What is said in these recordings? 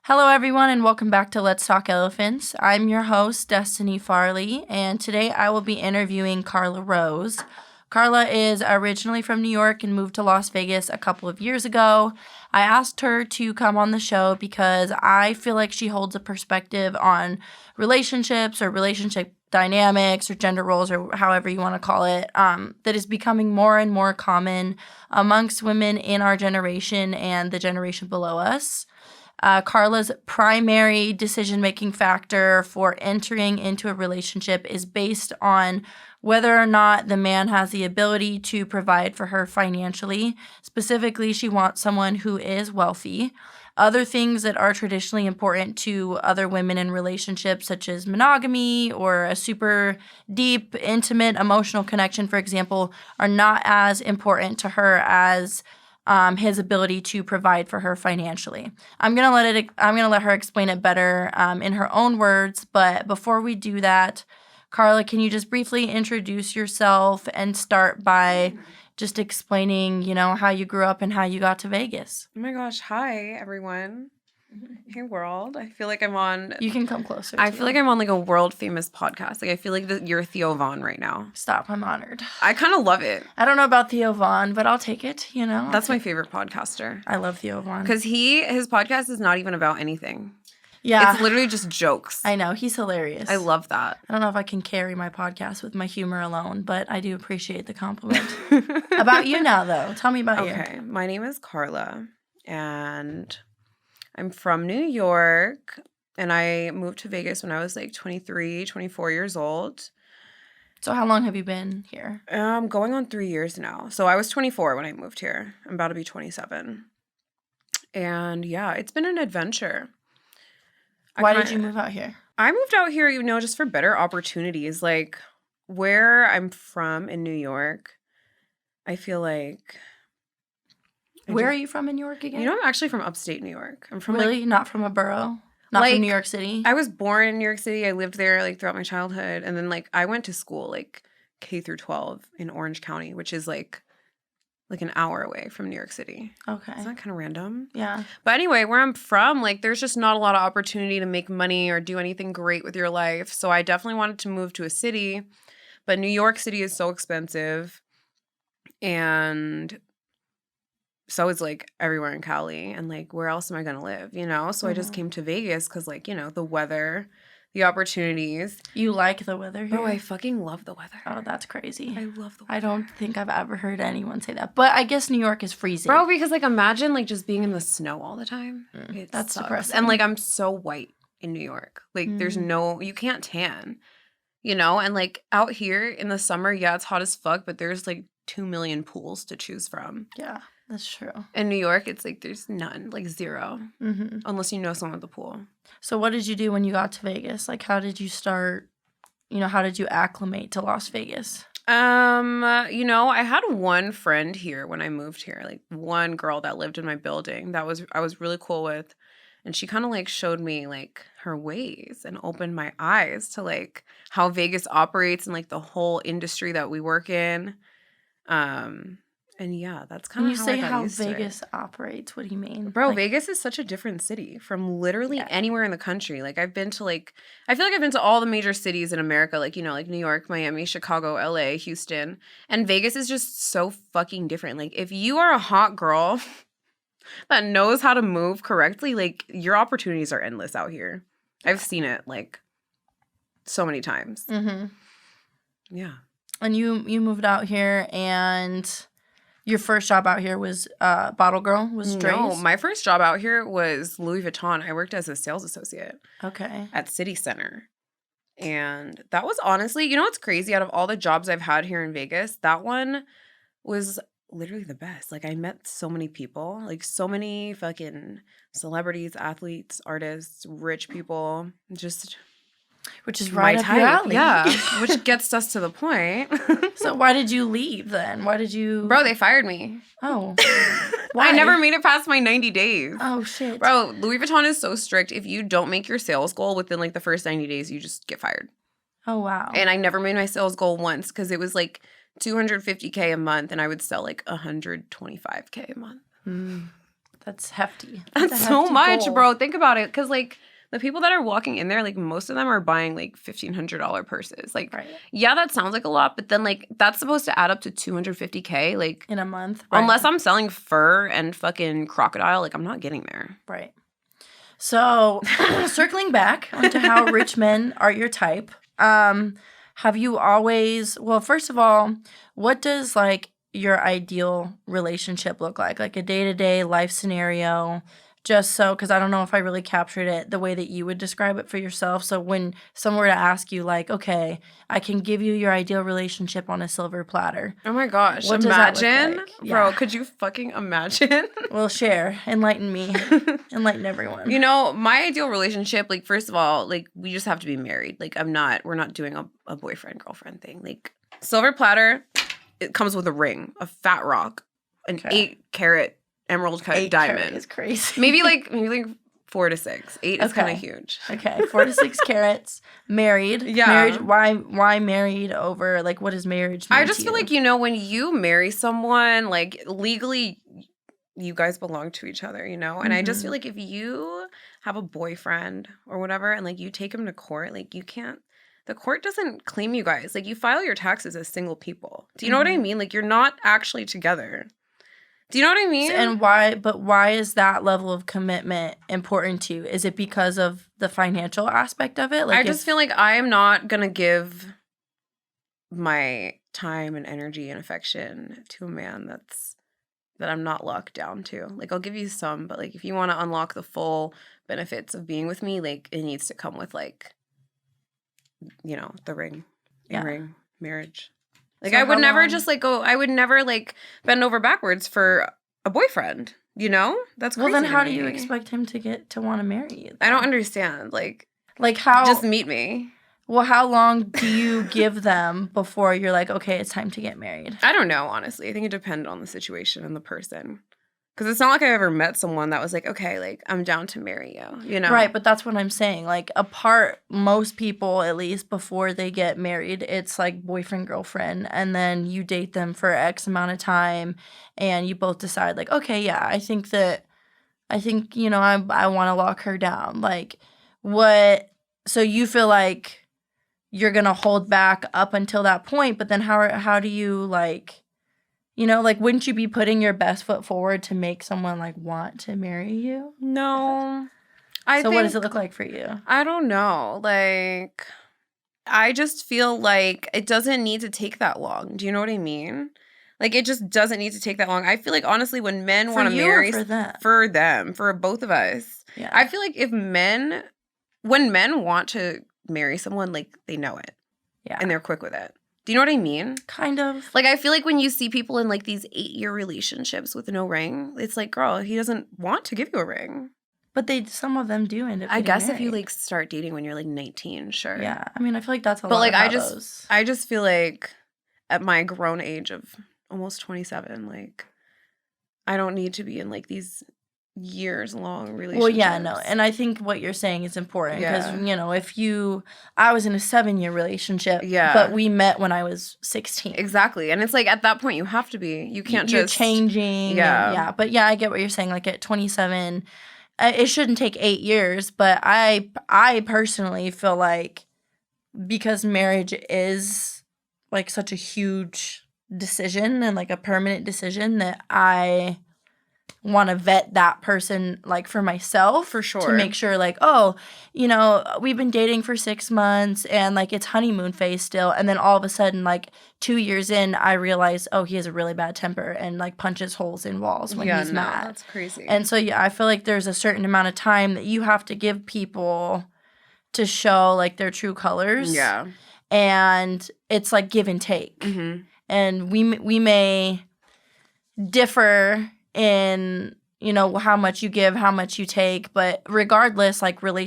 Hello, everyone, and welcome back to Let's Talk Elephants. I'm your host, Destiny Farley, and today I will be interviewing Carla Rose. Carla is originally from New York and moved to Las Vegas a couple of years ago. I asked her to come on the show because I feel like she holds a perspective on relationships or relationship dynamics or gender roles or however you want to call it that is becoming more and more common amongst women in our generation and the generation below us. Carla's primary decision-making factor for entering into a relationship is based on whether or not the man has the ability to provide for her financially. Specifically, she wants someone who is wealthy. Other things that are traditionally important to other women in relationships, such as monogamy or a super deep, intimate, emotional connection, for example, are not as important to her as his ability to provide for her financially. I'm gonna let her explain it better in her own words. But before we do that, Carla, can you just briefly introduce yourself and start by just explaining, how you grew up and how you got to Vegas? Oh my gosh! Hi, everyone. Hey, world. I feel like I'm on. You can come closer. I feel like I'm on like a world famous podcast. Like I feel like you're Theo Vaughn right now. Stop! I'm honored. I kind of love it. I don't know about Theo Vaughn, but I'll take it. That's my favorite podcaster. I love Theo Vaughn because his podcast is not even about anything. Yeah, it's literally just jokes. I know, he's hilarious. I love that. I don't know if I can carry my podcast with my humor alone, but I do appreciate the compliment. About you now, though. Tell me about you. Okay, my name is Carla, and I'm from New York, and I moved to Vegas when I was like 23, 24 years old. So how long have you been here? Going on 3 years now. So I was 24 when I moved here. I'm about to be 27. And yeah, it's been an adventure. Why did you move out here? I moved out here, just for better opportunities. Like where I'm from in New York, I feel like... Where are you from in New York again? I'm actually from upstate New York. I'm from Really? Not from a borough? Not from New York City? I was born in New York City. I lived there throughout my childhood. And then I went to school K through 12 in Orange County, which is like an hour away from New York City. Okay. Isn't that kind of random? Yeah. But anyway, where I'm from, there's just not a lot of opportunity to make money or do anything great with your life. So I definitely wanted to move to a city. But New York City is so expensive. And so is everywhere in Cali. And where else am I going to live, So I just came to Vegas because the weather, the opportunities. You like the weather here? Oh, I fucking love the weather. Oh, that's crazy. I love the weather. I don't think I've ever heard anyone say that. But I guess New York is freezing. Bro, because imagine just being in the snow all the time. That's sucks. depressing. And I'm so white in New York. There's you can't tan, And out here in the summer, yeah, it's hot as fuck, but there's 2 million pools to choose from. Yeah, that's true. In New York, it's there's none, zero, unless you know someone at the pool. So what did you do when you got to Vegas? How did you start, how did you acclimate to Las Vegas? I had one friend here when I moved here, one girl that lived in my building that I was really cool with. And she kind of showed me her ways and opened my eyes to how Vegas operates and the whole industry that we work in. And yeah, that's kind of how I got used to it. When you say how Vegas operates, what do you mean? Bro, Vegas is such a different city from literally anywhere in the country. I've been to I feel like I've been to all the major cities in America, New York, Miami, Chicago, LA, Houston. And Vegas is just so fucking different. If you are a hot girl that knows how to move correctly, your opportunities are endless out here. I've seen it so many times. Mm-hmm. Yeah. And you moved out here, and your first job out here was bottle girl? Was Strays? No, my first job out here was Louis Vuitton. I worked as a sales associate. Okay. At City Center. And that was honestly, what's crazy? Out of all the jobs I've had here in Vegas, that one was literally the best. I met so many people, so many fucking celebrities, athletes, artists, rich people, just... Which is right up your alley. Yeah, which gets us to the point. So why did you leave then? Why did you... Bro, they fired me. Oh. Why? I never made it past my 90 days. Oh, shit. Bro, Louis Vuitton is so strict. If you don't make your sales goal within the first 90 days, you just get fired. Oh, wow. And I never made my sales goal once because it was $250K a month and I would sell $125K a month. That's hefty. That's so much, bro. Think about it. Because, like, the people that are walking in there, like, most of them are buying, like, $1,500 purses. Like, yeah, that sounds like a lot. But then, like, that's supposed to add up to $250K. Like, in a month. Unless I'm selling fur and fucking crocodile, like, I'm not getting there. Right. So, circling back onto how rich men are your type, have you always, well, first of all, what does, like, your ideal relationship look like? Like a day-to-day life scenario, just so, because I don't know if I really captured it the way that you would describe it for yourself. So when someone were to ask you, like, okay, I can give you your ideal relationship on a silver platter. Oh my gosh. What imagine? Does that look like? Bro, could you fucking imagine? Well, share. Enlighten me. Enlighten everyone. You know, my ideal relationship, like, first of all, like, we just have to be married. Like, we're not doing a boyfriend-girlfriend thing. Like, silver platter, it comes with a ring, a fat rock, an 8-carat emerald cut diamond. 8 carat is crazy. maybe like 4 to 6. 8 is kind of huge. Okay, 4 to 6 carats. Married. Yeah. Married. Why married over, like, what does marriage mean? I just feel like, you know, when you marry someone, like, legally, you guys belong to each other, you know? And I just feel like if you have a boyfriend or whatever, and, like, you take him to court, like, you can't. The court doesn't claim you guys. Like, you file your taxes as single people. Do you know what I mean? Like, you're not actually together. Do you know what I mean? And why is that level of commitment important to you? Is it because of the financial aspect of it? Like, I just feel like I am not going to give my time and energy and affection to a man that I'm not locked down to. Like, I'll give you some, but, like, if you want to unlock the full benefits of being with me, like, it needs to come with, like, you know, the ring, marriage. Like, so I would never just, like, I would never, like, bend over backwards for a boyfriend, you know? That's crazy. Well, then how do you expect him to want to marry you, though? I don't understand. Like how? Just meet me. Well, how long do you give them before you're like, okay, it's time to get married? I don't know, honestly. I think it depends on the situation and the person. Because it's not like I've ever met someone that was like, okay, like, I'm down to marry you, you know? Right, but that's what I'm saying. Like, most people, at least before they get married, it's like boyfriend, girlfriend, and then you date them for X amount of time, and you both decide, like, okay, yeah, I think, you know, I want to lock her down. Like, so you feel like you're going to hold back up until that point, but then how do you, like... You know, like, wouldn't you be putting your best foot forward to make someone, like, want to marry you? No. So what does it look like for you? I don't know. Like, I just feel like it doesn't need to take that long. Do you know what I mean? Like, it just doesn't need to take that long. I feel like, honestly, when men want to marry... For them, for both of us. Yeah. I feel like when men want to marry someone, like, they know it. Yeah. And they're quick with it. Do you know what I mean? Kind of. Like, I feel like when you see people in, like, these 8-year relationships with no ring, it's like, girl, he doesn't want to give you a ring. But some of them do end up I guess married. If you, like, start dating when you're, like, 19, sure. Yeah. I mean, I feel like that's a lot. But, like, those. I just feel like at my grown age of almost 27, like, I don't need to be in, like, these years-long relationships. Well, yeah, no. And I think what you're saying is important because, you know, I was in a 7-year relationship, but we met when I was 16. Exactly. And it's like, at that point, you have to be. You can't You're changing. Yeah. But, yeah, I get what you're saying. Like, at 27, it shouldn't take 8 years, but I personally feel like because marriage is, like, such a huge decision and, like, a permanent decision that I want to vet that person, like, for myself. For sure. To make sure, like, oh, you know, we've been dating for 6 months and, like, it's honeymoon phase still. And then all of a sudden, like, 2 years in, I realize, oh, he has a really bad temper and, like, punches holes in walls when he's mad. That's crazy. And so, yeah, I feel like there's a certain amount of time that you have to give people to show, like, their true colors. Yeah. And it's, like, give and take. Mm-hmm. And we may differ in, you know, how much you give, how much you take, but regardless, like, I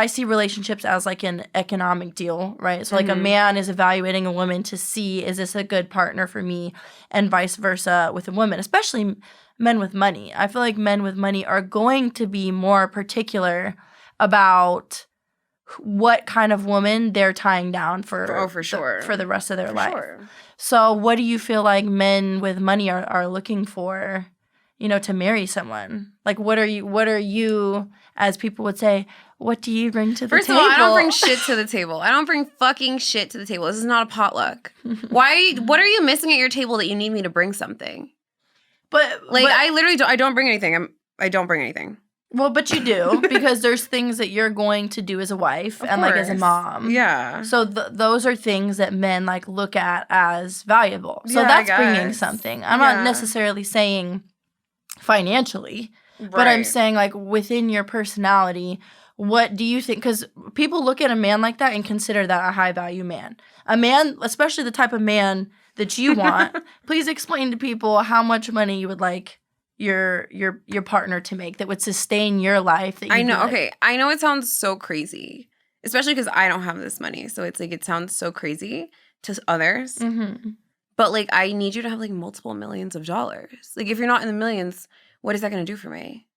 see relationships as, like, an economic deal, right? So, like, a man is evaluating a woman to see, is this a good partner for me, and vice versa with a woman, especially men with money. I feel like men with money are going to be more particular about what kind of woman they're tying down for sure. For the rest of their life. Sure. So what do you feel like men with money are looking for, to marry someone? Like, what are you, as people would say, what do you bring to the First table? of all, I don't bring shit to the table. I don't bring fucking shit to the table. This is not a potluck. What are you missing at your table that you need me to bring something? I literally don't. I don't bring anything. I don't bring anything. Well, but you do, because there's things that you're going to do as a wife and like as a mom. Yeah. So those are things that men like look at as valuable. So that's bringing something. I'm not necessarily saying financially, but I'm saying like within your personality, what do you think? Because people look at a man like that and consider that a high value man. A man, especially the type of man that you want. Please explain to people how much money you would like your partner to make that would sustain your life. That I know. Okay, I know it sounds so crazy, especially because I don't have this money. So it's like it sounds so crazy to others. Mm-hmm. But like, I need you to have like multiple millions of dollars. Like, if you're not in the millions, what is that going to do for me?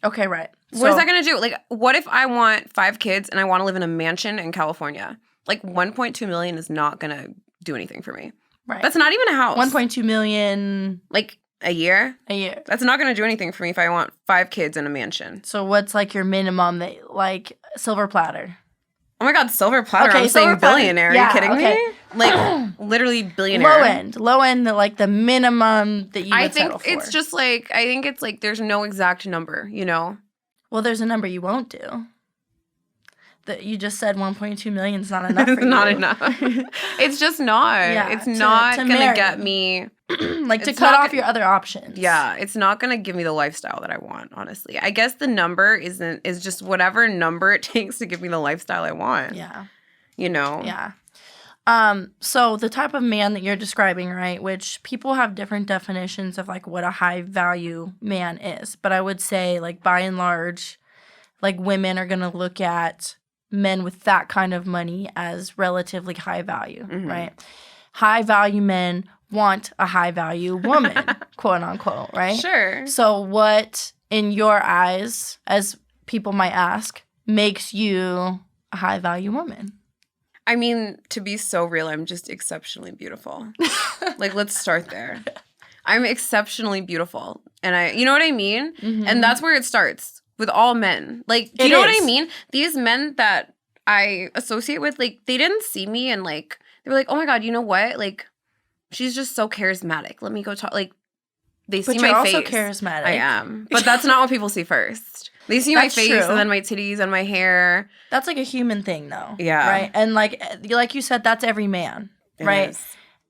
Okay, right. What is that going to do? Like, what if I want 5 kids and I want to live in a mansion in California? Like, 1.2 million is not going to do anything for me. Right. That's not even a house. 1.2 million. Like, a year? A year. That's not going to do anything for me if I want 5 kids in a mansion. So what's like your minimum that like silver platter? Oh my God, silver platter. Okay, I'm saying billionaire. Yeah, are you kidding me? Like, literally billionaire. Low end, like the minimum that you would settle for. I think it's like there's no exact number, you know? Well, there's a number you won't do. That you just said 1.2 million is not enough for you. It's not enough. It's just not. Yeah, it's not going to get me. Like to cut off your other options. Yeah, it's not going to give me the lifestyle that I want, honestly. I guess the number is just whatever number it takes to give me the lifestyle I want. Yeah. You know? Yeah. So the type of man that you're describing, right, which people have different definitions of like what a high value man is. But I would say like by and large, like women are going to look at men with that kind of money as relatively high value, right? High value men want a high value woman, quote unquote, right? Sure. So what, in your eyes, as people might ask, makes you a high value woman? I mean, to be so real, I'm just exceptionally beautiful. Like, let's start there. I'm exceptionally beautiful. And you know what I mean? Mm-hmm. And that's where it starts with all men. Like, do you know what I mean? These men that I associate with, like, they didn't see me and, like, they were like, oh my God, you know what? Like, she's just so charismatic. Let me go talk. Like, they see my face. But you're also charismatic. I am. But that's not what people see first. They see my face and then my titties and my hair. That's like a human thing, though. Yeah. Right? And like you said, that's every man. It right? is.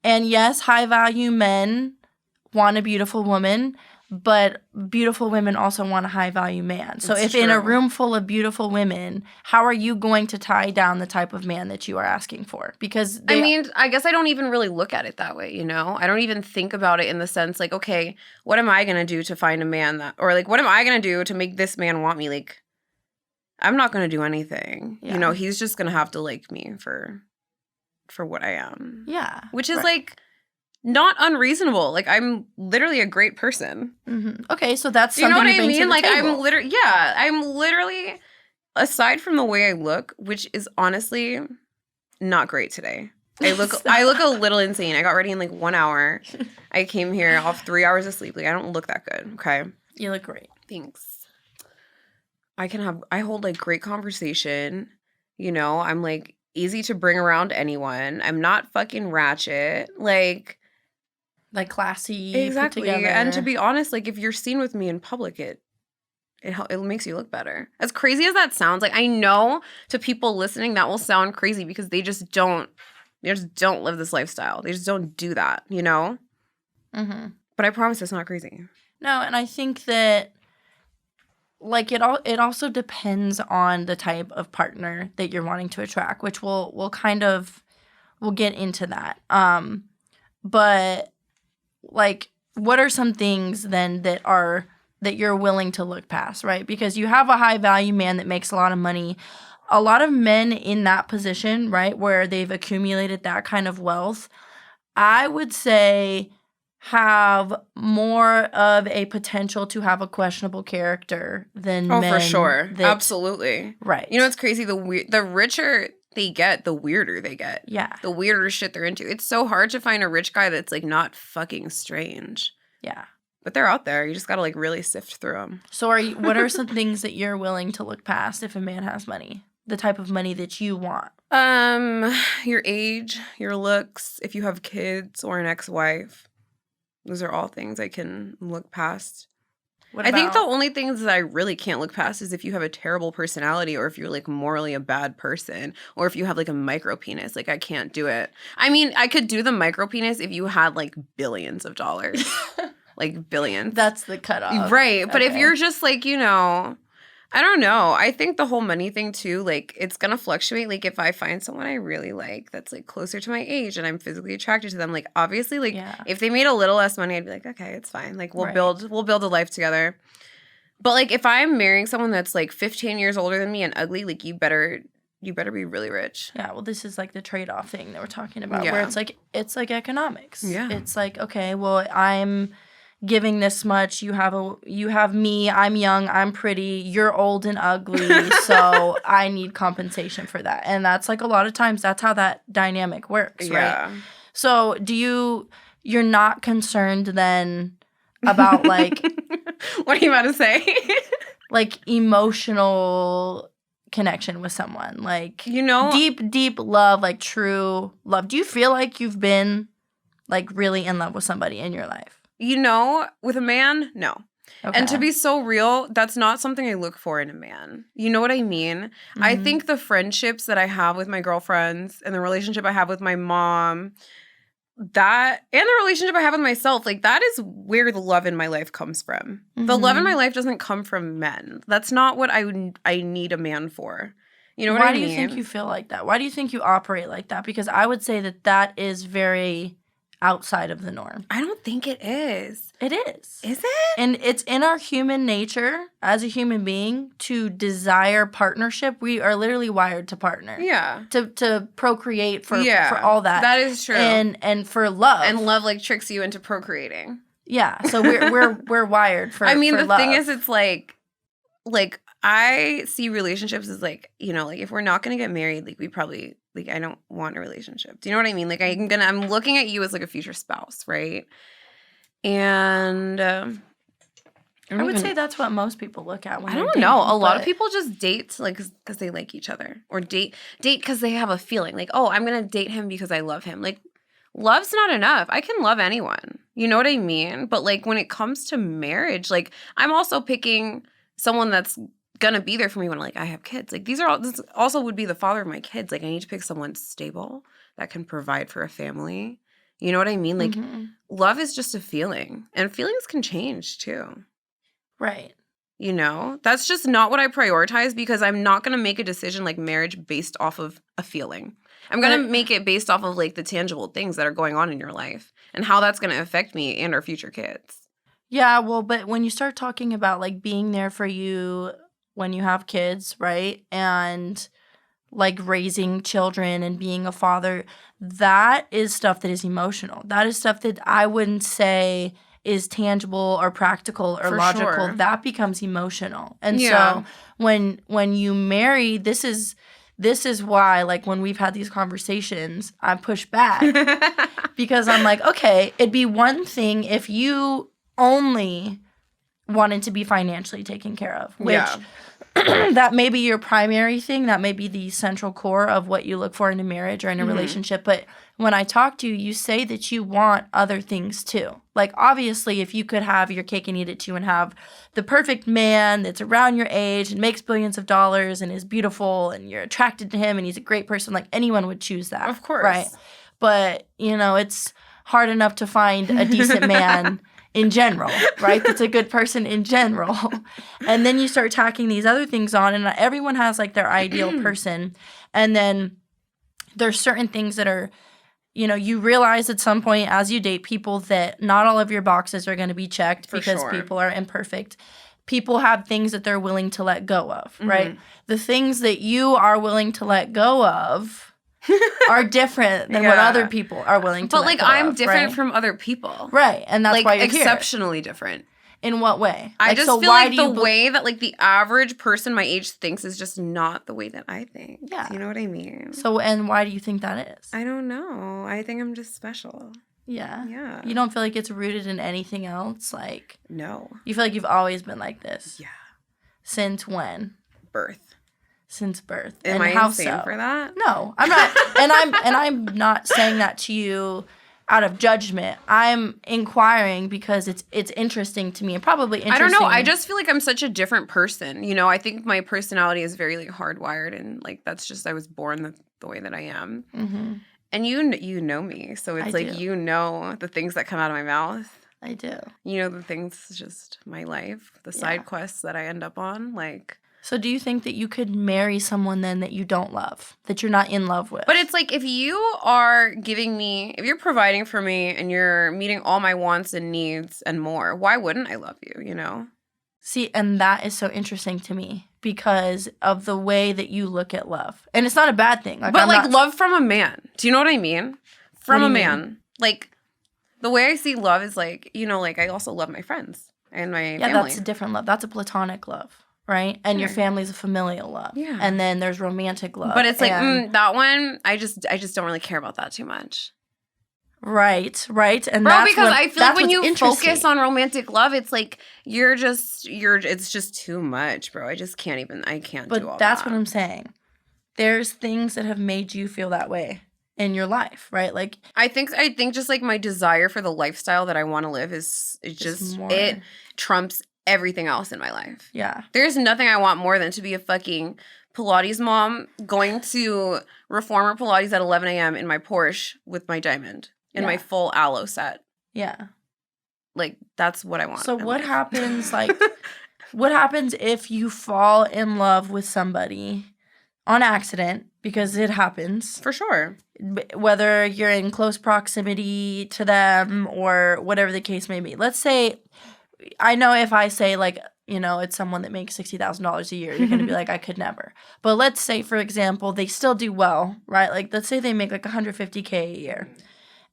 And yes, high-value men want a beautiful woman, but beautiful women also want a high-value man. So if in a room full of beautiful women, how are you going to tie down the type of man that you are asking for? Because I mean, I guess I don't even really look at it that way, you know? I don't even think about it in the sense like, okay, what am I going to do to find a man that, or like, what am I going to do to make this man want me? Like, I'm not going to do anything. Yeah. You know, he's just going to have to like me for what I am. Yeah. Which is like not unreasonable. Like, I'm literally a great person. Mm-hmm. Okay, so that's something you know what I bring mean? to the Like, table. I'm literally, aside from the way I look, which is honestly not great today. I look a little insane. I got ready in like 1 hour. I came here off 3 hours of sleep. Like, I don't look that good. Okay. You look great. Thanks. I hold like great conversation. You know, I'm like easy to bring around anyone. I'm not fucking ratchet. Like classy, exactly. put together. And to be honest, like if you're seen with me in public, it makes you look better. As crazy as that sounds, like I know to people listening that will sound crazy because they just don't live this lifestyle. They just don't do that, you know? Mm-hmm. But I promise it's not crazy. No, and I think that like it also depends on the type of partner that you're wanting to attract, which we'll get into that. But like what are some things then that you're willing to look past, right? Because you have a high value man that makes a lot of money. A lot of men in that position, right, where they've accumulated that kind of wealth, I would say have more of a potential to have a questionable character than men. Oh, for sure. Absolutely. Right. You know what's crazy? The richer they get, the weirder they get. Yeah. The weirder shit they're into. It's so hard to find a rich guy that's like not fucking strange. Yeah. But they're out there. You just got to, like, really sift through them. So what are some things that you're willing to look past if a man has money? The type of money that you want? Your age, your looks, if you have kids or an ex-wife. Those are all things I can look past. I think the only things that I really can't look past is if you have a terrible personality or if you're, like, morally a bad person or if you have, like, a micro penis. Like, I can't do it. I mean, I could do the micro penis if you had, like, billions of dollars. Like, billions. That's the cutoff. Right. But if you're just, like, you know, I don't know. I think the whole money thing, too, like, it's going to fluctuate. Like, if I find someone I really like that's, like, closer to my age and I'm physically attracted to them, like, obviously, like, if they made a little less money, I'd be like, okay, it's fine. Like, we'll build a life together. But, like, if I'm marrying someone that's, like, 15 years older than me and ugly, like, you better be really rich. Yeah, well, this is, like, the trade-off thing that we're talking about where it's like economics. Yeah. It's like, okay, well, I'm giving this much, you have me, I'm young, I'm pretty, you're old and ugly, so I need compensation for that. And that's, like, a lot of times that's how that dynamic works, right? So you're not concerned then about, like what are you about to say? like, emotional connection with someone, like, you know, deep love, like, true love. Do you feel like you've been, like, really in love with somebody in your life? You know, with a man, no. Okay. And to be so real, that's not something I look for in a man. You know what I mean? Mm-hmm. I think the friendships that I have with my girlfriends and the relationship I have with my mom, that, and the relationship I have with myself, like, that is where the love in my life comes from. Mm-hmm. The love in my life doesn't come from men. That's not what I need a man for. You know what I mean? Why do you think you feel like that? Why do you think you operate like that? Because I would say that is very outside of the norm. I don't think it is. It is. Is it? And it's in our human nature as a human being to desire partnership. We are literally wired to partner. Yeah. To procreate for all that. That is true. And for love. And love, like, tricks you into procreating. Yeah. So we're wired for I mean, for the love. thing is, it's like I see relationships as, like, you know, like, if we're not going to get married, like, we probably, like, I don't want a relationship. Do you know what I mean? Like, I'm looking at you as, like, a future spouse, right? And I would say that's what most people look at when I don't know. A lot of people just date, like, because they like each other. Or date because they have a feeling. Like, oh, I'm going to date him because I love him. Like, love's not enough. I can love anyone. You know what I mean? But, like, when it comes to marriage, like, I'm also picking someone that's gonna be there for me when, like, I have kids. Like, this also would be the father of my kids. Like, I need to pick someone stable that can provide for a family. You know what I mean? Like, love is just a feeling, and feelings can change too. Right. You know, that's just not what I prioritize because I'm not gonna make a decision like marriage based off of a feeling. I'm gonna make it based off of, like, the tangible things that are going on in your life and how that's gonna affect me and our future kids. Yeah, well, but when you start talking about, like, being there for you when you have kids, right? And, like, raising children and being a father, that is stuff that is emotional. That is stuff that I wouldn't say is tangible or practical or logical. Sure. That becomes emotional. And so when you marry, this is why, like, when we've had these conversations, I push back because I'm like, okay, it'd be one thing if you only wanted to be financially taken care of, which that may be your primary thing. That may be the central core of what you look for in a marriage or in a relationship. But when I talk to you, you say that you want other things too. Like, obviously, if you could have your cake and eat it too and have the perfect man that's around your age and makes billions of dollars and is beautiful and you're attracted to him and he's a great person, like, anyone would choose that. Of course. Right? But, you know, it's hard enough to find a decent man in general, right? That's a good person in general. And then you start tacking these other things on, and everyone has, like, their ideal person. And then there's certain things that are, you know, you realize at some point as you date people that not all of your boxes are going to be checked because people are imperfect. People have things that they're willing to let go of, right? The things that you are willing to let go of are different than what other people are willing to let go of. But, like, I'm different from other people. Right, and that's, like, why you're exceptionally different. In what way? I just feel like the way that, like, the average person my age thinks is just not the way that I think. Yeah. You know what I mean? So, and why do you think that is? I don't know. I think I'm just special. Yeah. Yeah. You don't feel like it's rooted in anything else? Like, No. you feel like you've always been like this? Yeah. Since when? Birth. Since birth. Am and I how insane so? for that? No, I'm not. I'm not saying that to you out of judgment. I'm inquiring because it's interesting to me and probably interesting. I don't know. I just feel like I'm such a different person. You know, I think my personality is very like hardwired, and like that's just I was born the way that I am. Mm-hmm. And you know me, so it's like you know the things that come out of my mouth. I do. You know the things, just my life, the side quests that I end up on, like. So do you think that you could marry someone then that you don't love, that you're not in love with? But it's like if you are giving me, if you're providing for me and you're meeting all my wants and needs and more, why wouldn't I love you, you know? See, and that is so interesting to me because of the way that you look at love. And it's not a bad thing. But love from a man. Do you know what I mean? From a man. Like, the way I see love is like, you know, like I also love my friends and my family. Yeah, that's a different love. That's a platonic love, right? And your family's a familial love. Yeah. And then there's romantic love. But it's like, that one, I just don't really care about that too much. Right. And bro, because I feel like when you focus on romantic love, it's like it's just too much, bro. I can't do all that. But that's what I'm saying. There's things that have made you feel that way in your life, right? Like I think just like my desire for the lifestyle that I want to live it trumps everything else in my life. Yeah. There's nothing I want more than to be a fucking Pilates mom going to Reformer Pilates at 11 a.m. in my Porsche with my diamond. In my full aloe set. Yeah. Like, that's what I want. So what happens, what happens if you fall in love with somebody on accident, because it happens. For sure. Whether you're in close proximity to them or whatever the case may be. Let's say, I know if I say, like, you know, it's someone that makes $60,000 a year, you're going to be like, I could never. But let's say, for example, they still do well, right? Like, let's say they make like $150K a year.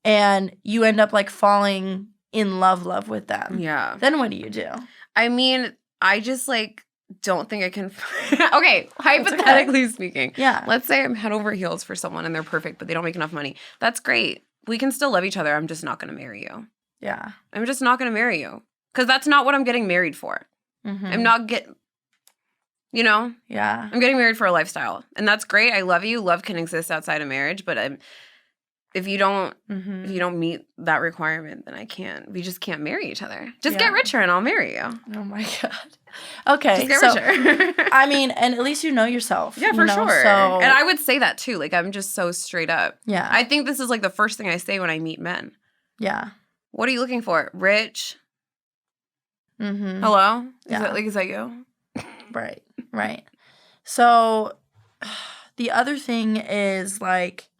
And you end up like falling in love with them. Yeah. Then what do you do? I mean, I just like don't think I can. Okay, hypothetically speaking. Yeah. Let's say I'm head over heels for someone and they're perfect, but they don't make enough money. That's great. We can still love each other. I'm just not going to marry you. Yeah. I'm just not going to marry you. Because that's not what I'm getting married for. Mm-hmm. I'm not you know? Yeah. I'm getting married for a lifestyle. And that's great. I love you. Love can exist outside of marriage, but if you don't meet that requirement, then I can't. We just can't marry each other. Just get richer and I'll marry you. Oh my God. Okay. Just get richer. I mean, and at least you know yourself. Yeah, for sure. So, and I would say that too. Like, I'm just so straight up. Yeah. I think this is like the first thing I say when I meet men. Yeah. What are you looking for? Rich? Mm-hmm. Hello? Yeah. Is that you? Right. So the other thing is like,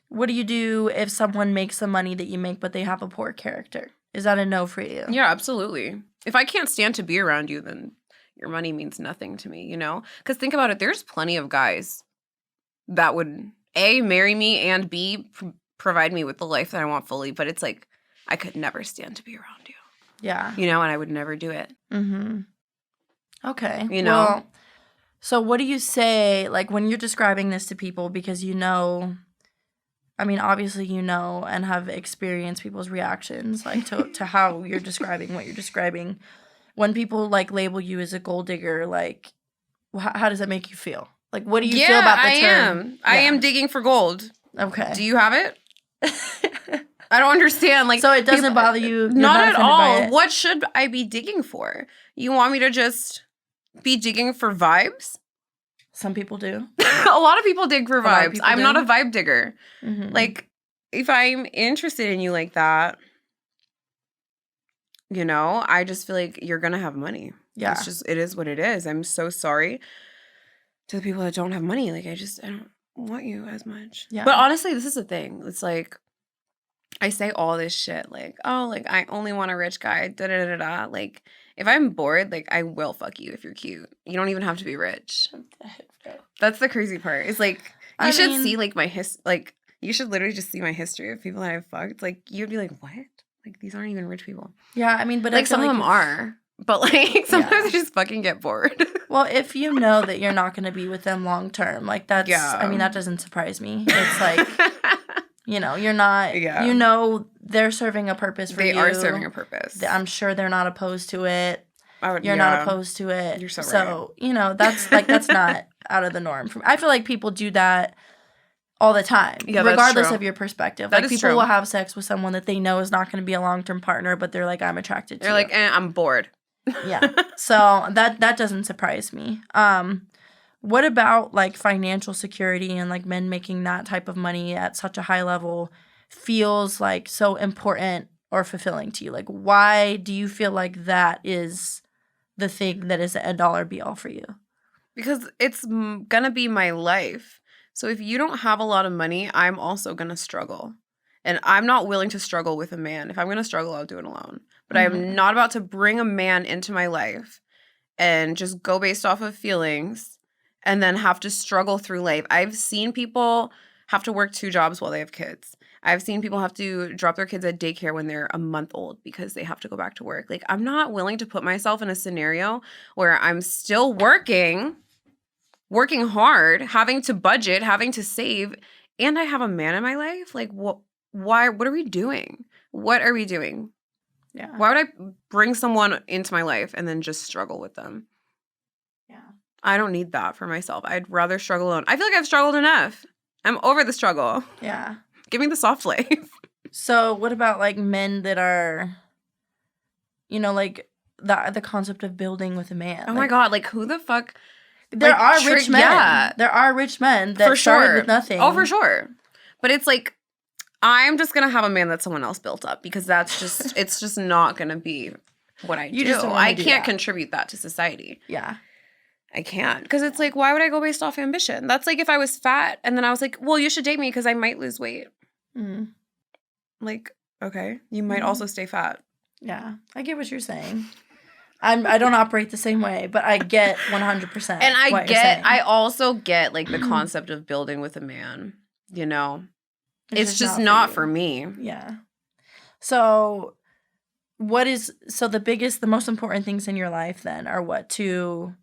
what do you do if someone makes the money that you make, but they have a poor character? Is that a no for you? Yeah, absolutely. If I can't stand to be around you, then your money means nothing to me, you know? Because think about it. There's plenty of guys that would, A, marry me, and B, provide me with the life that I want fully. But it's like, I could never stand to be around you. Yeah. You know, and I would never do it. Mm-hmm. Okay. You know? Well, so what do you say, like, when you're describing this to people, because you know... I mean, obviously you know and have experienced people's reactions, like, to how you're describing what you're describing. When people, like, label you as a gold digger, like, how does that make you feel? Like, what do you feel about the term? I am digging for gold. Okay. Do you have it? I don't understand. Like, so it doesn't bother you? Not at all. What should I be digging for? You want me to just be digging for vibes? Some people do. A lot of people dig for vibes. I'm not a vibe digger. Mm-hmm. Like, if I'm interested in you like that, you know, I just feel like you're going to have money. Yeah. It is what it is. I'm so sorry to the people that don't have money. Like, I don't want you as much. Yeah. But honestly, this is the thing. It's like, I say all this shit. Like, oh, like, I only want a rich guy. Da-da-da-da. Like, if I'm bored, like, I will fuck you if you're cute. You don't even have to be rich. That's the crazy part. It's like, you should see, like, you should literally just see my history of people that I've fucked. Like, you'd be like, what? Like, these aren't even rich people. Yeah, I mean, but like, some of them are. But, like, sometimes I just fucking get bored. Well, if you know that you're not going to be with them long term, like, that's, I mean, that doesn't surprise me. It's like, You know, you're not, you know, they're serving a purpose for you. They are serving a purpose. I'm sure they're not opposed to it. You're Yeah. not opposed to it. You're so right. So, you know, that's not out of the norm. I feel like people do that all the time, regardless of your perspective. That like, people will have sex with someone that they know is not going to be a long-term partner, but they're like, I'm attracted to They're like, I'm bored. Yeah. So that doesn't surprise me. What about, like, financial security and, like, men making that type of money at such a high level feels, like, so important or fulfilling to you? Like, why do you feel like that is the thing that is the end all or be all for you? Because it's gonna be my life. So if you don't have a lot of money, I'm also gonna struggle. And I'm not willing to struggle with a man. If I'm gonna struggle, I'll do it alone. But I am not about to bring a man into my life and just go based off of feelings and then have to struggle through life. I've seen people have to work 2 jobs while they have kids. I've seen people have to drop their kids at daycare when they're a month old because they have to go back to work. Like, I'm not willing to put myself in a scenario where I'm still working hard, having to budget, having to save, and I have a man in my life. Like, what are we doing? What are we doing? Yeah. Why would I bring someone into my life and then just struggle with them? Yeah. I don't need that for myself. I'd rather struggle alone. I feel like I've struggled enough. I'm over the struggle. Yeah. Give me the soft life. So what about, like, men that are, you know, like, the concept of building with a man? Oh, my God. Like, who the fuck? There are rich men. Yeah. There are rich men that started with nothing. Oh, for sure. But it's like, I'm just going to have a man that someone else built up because that's just, it's just not going to be what I do. I can't contribute that to society. Yeah. I can't. Because it's like, why would I go based off ambition? That's like if I was fat and then I was like, well, you should date me because I might lose weight. Mm. Like, okay. You might also stay fat. Yeah. I get what you're saying. I don't operate the same way, but I get 100%. And I also get, like, the concept of building with a man, you know? It's just not for me. Yeah. So the most important things in your life then are what? To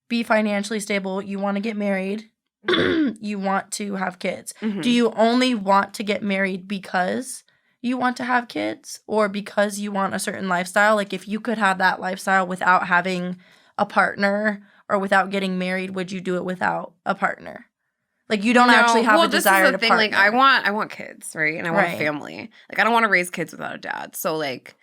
be financially stable, you want to get married, you want to have kids. Mm-hmm. Do you only want to get married because you want to have kids or because you want a certain lifestyle? Like, if you could have that lifestyle without having a partner or without getting married, would you do it without a partner? Like, you don't actually have a desire to partner. Like, I want kids, right? And I want a family. Like, I don't want to raise kids without a dad. So, like,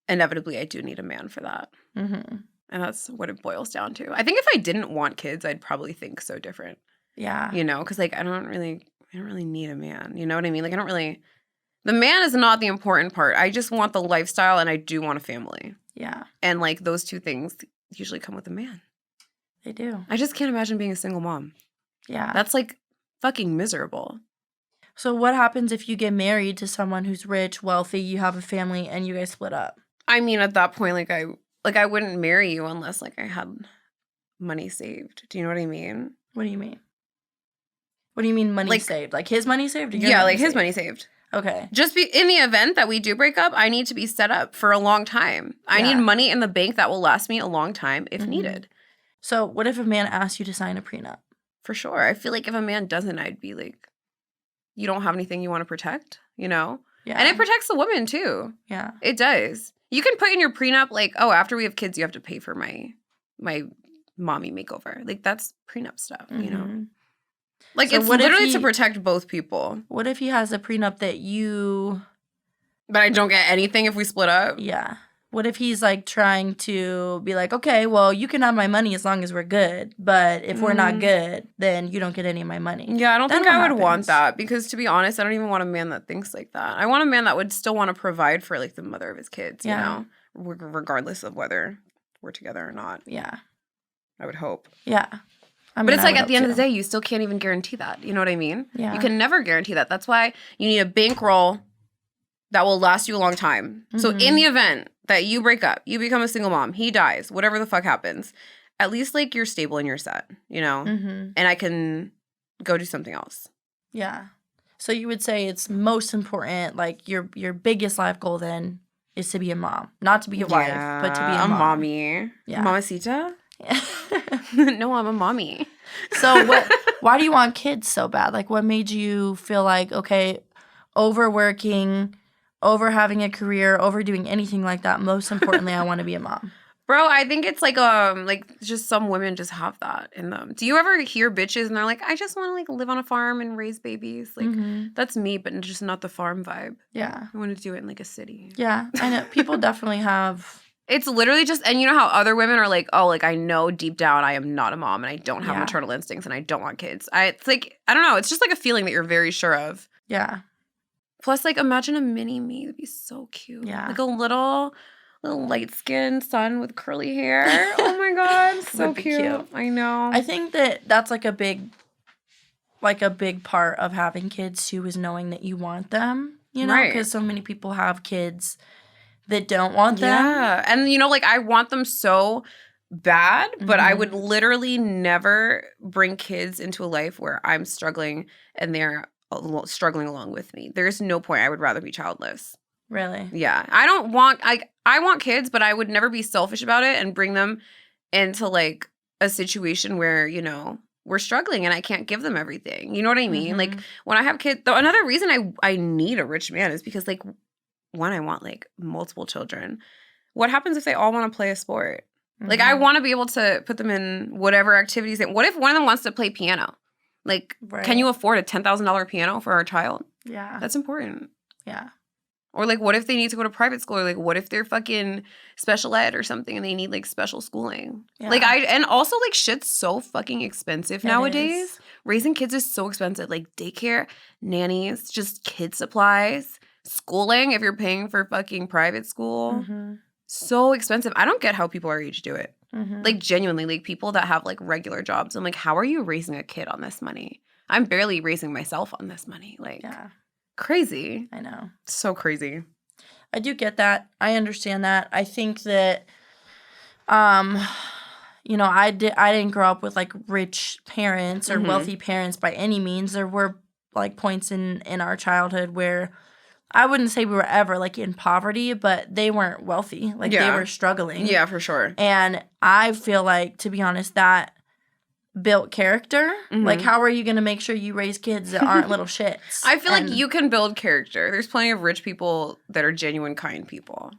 inevitably, I do need a man for that. Mm-hmm. And that's what it boils down to. I think if I didn't want kids, I'd probably think so different. Yeah. You know, because, like, I don't really need a man. You know what I mean? Like, the man is not the important part. I just want the lifestyle and I do want a family. Yeah. And, like, those two things usually come with a man. They do. I just can't imagine being a single mom. Yeah. That's, like, fucking miserable. So what happens if you get married to someone who's rich, wealthy, you have a family, and you guys split up? I mean, at that point, I wouldn't marry you unless, like, I had money saved. Do you know what I mean? What do you mean? What do you mean money saved? Like, his money saved? Or your money his money saved. Okay. Just in the event that we do break up, I need to be set up for a long time. I need money in the bank that will last me a long time if needed. So what if a man asks you to sign a prenup? For sure. I feel like if a man doesn't, I'd be like, you don't have anything you want to protect, you know? Yeah. And it protects the woman too. Yeah. It does. You can put in your prenup, like, oh, after we have kids, you have to pay for my mommy makeover. Like, that's prenup stuff, you know? Like, so it's literally to protect both people. What if he has a prenup that you... But I don't get anything if we split up? Yeah. What if he's, like, trying to be like, okay, well, you can have my money as long as we're good, but if we're not good, then you don't get any of my money. Yeah, I don't think I would want that because, to be honest, I don't even want a man that thinks like that. I want a man that would still want to provide for, like, the mother of his kids, you know, regardless of whether we're together or not. Yeah. I would hope. Yeah. But it's like, at the end of the day, you still can't even guarantee that. You know what I mean? Yeah. You can never guarantee that. That's why you need a bankroll that will last you a long time. So in the event that you break up, you become a single mom, he dies, whatever the fuck happens, at least, like, you're stable and you're set, you know? And I can go do something else. Yeah. So you would say it's most important, like, your biggest life goal then is to be a mom. Not to be a wife, but to be a mom. Mommy. Yeah. Mamacita? No, I'm a mommy. So why do you want kids so bad? Like, what made you feel like, okay, overworking, over having a career, over doing anything like that. Most importantly, I want to be a mom. Bro, I think it's like just some women just have that in them. Do you ever hear bitches and they're like, I just want to like live on a farm and raise babies? Like that's me, but just not the farm vibe. Yeah. I want to do it in like a city. Yeah, I know. People definitely have. It's literally just, and you know how other women are like, oh, like I know deep down I am not a mom and I don't have maternal instincts and I don't want kids. It's like, I don't know. It's just like a feeling that you're very sure of. Yeah. Plus, like imagine a mini me. It'd be so cute. Yeah. Like a little light-skinned son with curly hair. Oh my God. So cute. I know. I think that's like a big part of having kids too, is knowing that you want them, you know, because so many people have kids that don't want them. Yeah. And, you know, like I want them so bad, but I would literally never bring kids into a life where I'm struggling and they're struggling along with me. There's no point. I would rather be childless. Really? Yeah. I want kids, but I would never be selfish about it and bring them into like a situation where, you know, we're struggling and I can't give them everything. You know what I mean? Like when I have kids, though, another reason I need a rich man is because like, one, I want like multiple children. What happens if they all want to play a sport? Like I want to be able to put them in whatever activities. What if one of them wants to play piano? Like, can you afford a $10,000 piano for our child? Yeah. That's important. Yeah. Or like, what if they need to go to private school? Or like, what if they're fucking special ed or something and they need like special schooling? Yeah. Like and also like shit's so fucking expensive nowadays. Raising kids is so expensive. Like daycare, nannies, just kid supplies, schooling if you're paying for fucking private school. So expensive. I don't get how people our age do it. Like genuinely, like people that have like regular jobs. I'm like, how are you raising a kid on this money? I'm barely raising myself on this money. Like, crazy. I know. So crazy. I do get that. I understand that. I think that, you know, I didn't grow up with like rich parents or wealthy parents by any means. There were like points in our childhood where I wouldn't say we were ever like in poverty, but they weren't wealthy. Like they were struggling. Yeah, for sure. And I feel like, to be honest, that built character. Like, how are you going to make sure you raise kids that aren't little shits? I feel like you can build character. There's plenty of rich people that are genuine, kind people.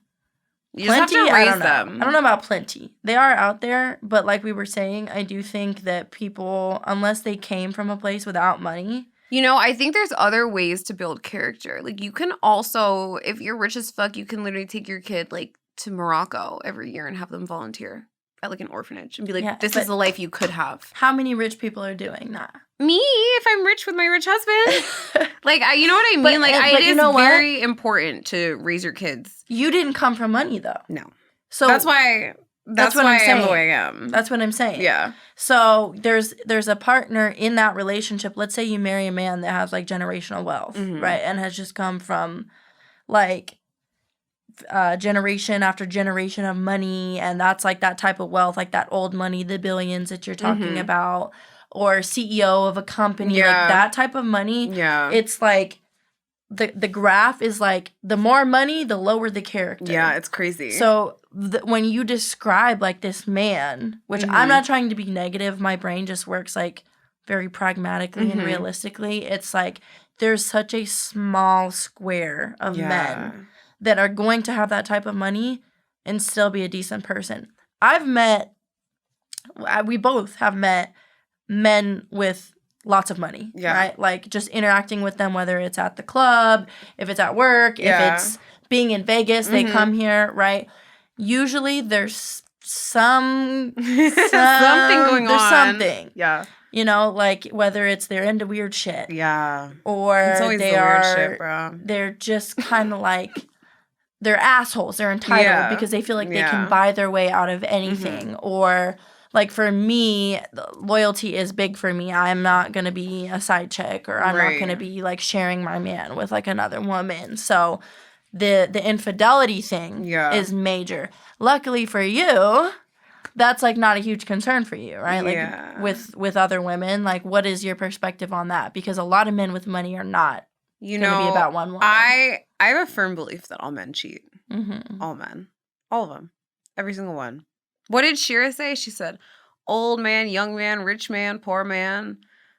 You just have to raise them. I don't know about plenty. They are out there, but like we were saying, I do think that people, unless they came from a place without money. You know, I think there's other ways to build character. Like, you can also, if you're rich as fuck, you can literally take your kid, like, to Morocco every year and have them volunteer at, like, an orphanage and be like, this is the life you could have. How many rich people are doing that? Me, if I'm rich with my rich husband. Like, you know what I mean? It is very important to raise your kids. You didn't come from money, though. No. So That's why I am the way I am. That's what I'm saying. Yeah. So there's a partner in that relationship. Let's say you marry a man that has like generational wealth, right? And has just come from like generation after generation of money. And that's like that type of wealth, like that old money, the billions that you're talking about, or CEO of a company, like that type of money. Yeah. It's like the graph is like the more money, the lower the character. Yeah, it's crazy. So when you describe like this man, which I'm not trying to be negative, my brain just works like very pragmatically and realistically. It's like there's such a small square of men that are going to have that type of money and still be a decent person. We both have met men with lots of money, right? Like just interacting with them, whether it's at the club, if it's at work, if it's being in Vegas, they come here, right? Usually there's something going on. There's something. Yeah. You know, like whether it's they're into weird shit. Yeah. Or it's always they the are weird shit, bro. They're just kind of like they're assholes. They're entitled because they feel like they can buy their way out of anything. Or like for me, loyalty is big for me. I'm not going to be a side chick, or I'm not going to be like sharing my man with like another woman. So the infidelity thing is major. Luckily for you, that's like not a huge concern for you, right? Like with other women, like what is your perspective on that? Because a lot of men with money are not going to be about one woman. I have a firm belief that all men cheat. All men. All of them. Every single one. What did Shira say? She said, old man, young man, rich man, poor man,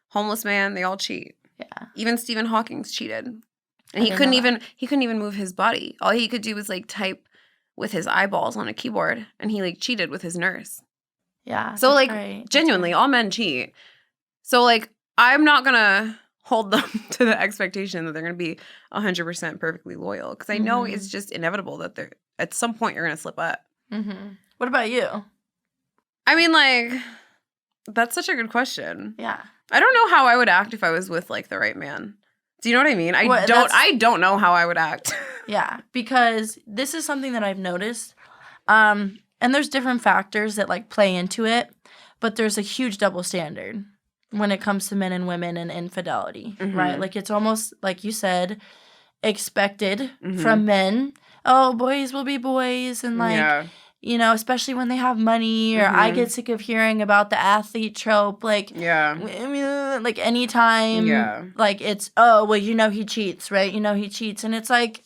homeless man, they all cheat. Yeah. Even Stephen Hawking's cheated. And he couldn't even move his body. All he could do was like type with his eyeballs on a keyboard, and he like cheated with his nurse. Yeah. So like genuinely, all men cheat. So like I'm not gonna hold them to the expectation that they're gonna be 100% perfectly loyal, because I know it's just inevitable that they're at some point you're gonna slip up. What about you? I mean, like, that's such a good question. Yeah. I don't know how I would act if I was with like the right man. Do you know what I mean? I don't know how I would act. Yeah, because this is something that I've noticed. And there's different factors that like play into it, but there's a huge double standard when it comes to men and women and infidelity, right? Like it's almost like you said, expected from men. Oh, boys will be boys, and like you know, especially when they have money, or I get sick of hearing about the athlete trope, like like anytime like it's, oh, well, you know he cheats, right? You know he cheats. And it's like,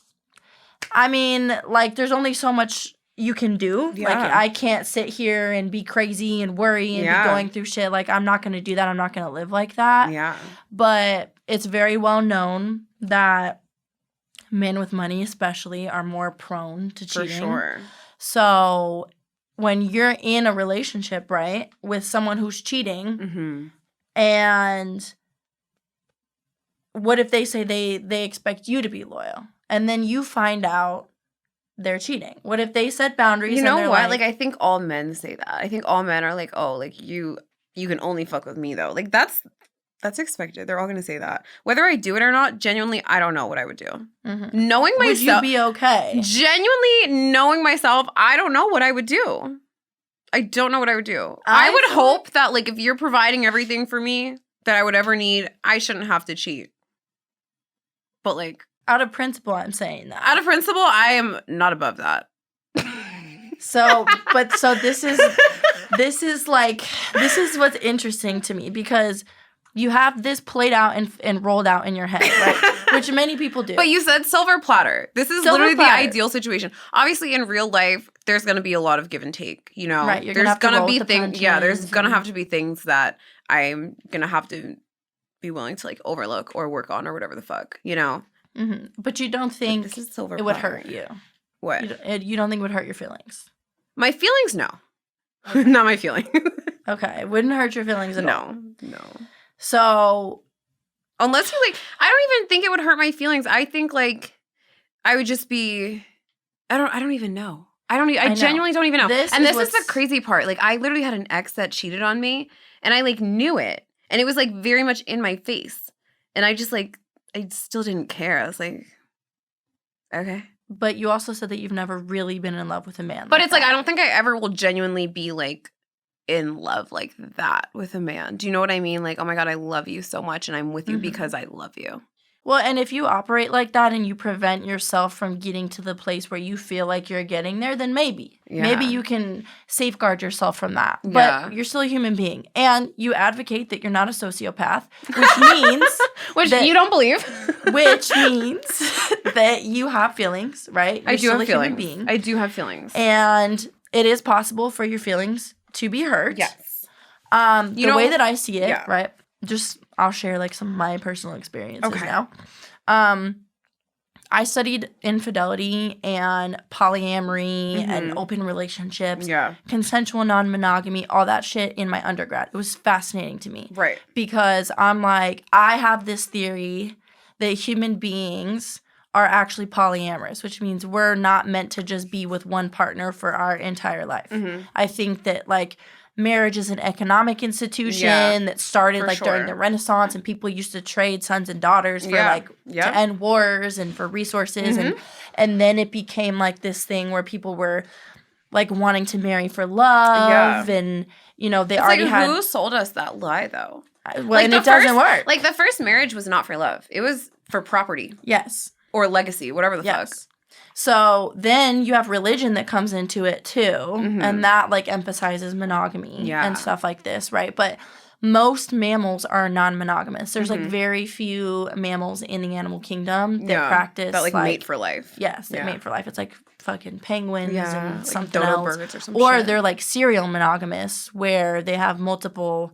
I mean, like there's only so much you can do. Like I can't sit here and be crazy and worry and be going through shit. Like I'm not going to do that. I'm not going to live like that. But it's very well known that men with money especially are more prone to cheating. For sure. So when you're in a relationship, right, with someone who's cheating, and what if they say they expect you to be loyal, and then you find out they're cheating? What if they set boundaries? You know what? Like I think all men say that. I think all men are like, oh, like you can only fuck with me though. Like that's expected. They're all going to say that. Whether I do it or not, genuinely, I don't know what I would do. Knowing myself. Would you be okay? Genuinely knowing myself, I don't know what I would do. I don't know what I would do. I would hope that, like, if you're providing everything for me that I would ever need, I shouldn't have to cheat. But, like. Out of principle, I'm saying that. Out of principle, I am not above that. So this is what's interesting to me, because you have this played out and rolled out in your head, right? Which many people do. But you said silver platter. This is literally the ideal situation. Obviously, in real life, there's going to be a lot of give and take, you know? Right, there's going to be things. Yeah, there's going to have to be things that I'm going to have to be willing to, like, overlook or work on or whatever the fuck, you know? But you don't think this is silver it would hurt you? What? You don't think it would hurt your feelings? My feelings, no. Not my feelings. Okay, it wouldn't hurt your feelings at all? No. So, unless you, like, I don't even think it would hurt my feelings. I think, like, I would just be, I don't even know. I genuinely don't even know. This is the crazy part. Like, I literally had an ex that cheated on me, and I, like, knew it. And it was, like, very much in my face. And I just, like, I still didn't care. I was like, okay. But you also said that you've never really been in love with a man. But it's like, I don't think I ever will genuinely be, like, in love like that with a man. Do you know what I mean? Like, oh my God, I love you so much, and I'm with you because I love you. Well, and if you operate like that and you prevent yourself from getting to the place where you feel like you're getting there, then maybe you can safeguard yourself from that. But you're still a human being, and you advocate that you're not a sociopath, which means you don't believe, which means that you have feelings, right? I do have feelings. I do have feelings, and it is possible for your feelings to be hurt. Yes. The way that I see it, right? I'll share like some of my personal experiences now. I studied infidelity and polyamory and open relationships, consensual non-monogamy, all that shit in my undergrad. It was fascinating to me. Right. Because I'm like, I have this theory that human beings are actually polyamorous, which means we're not meant to just be with one partner for our entire life. I think that, like, marriage is an economic institution that started during the Renaissance, and people used to trade sons and daughters for to end wars and for resources, and then it became like this thing where people were like wanting to marry for love, and you know it's already had. Who sold us that lie though? Well, and it doesn't work. Like the first marriage was not for love; it was for property. Yes. Or legacy, whatever the fuck. So then you have religion that comes into it too, and that like emphasizes monogamy and stuff like this, right? But most mammals are non-monogamous. There's like very few mammals in the animal kingdom that practice that like mate for life. Yes, that mate for life. It's like fucking penguins and like something dodo else, birds or some or shit. they're like serial monogamous where they have multiple,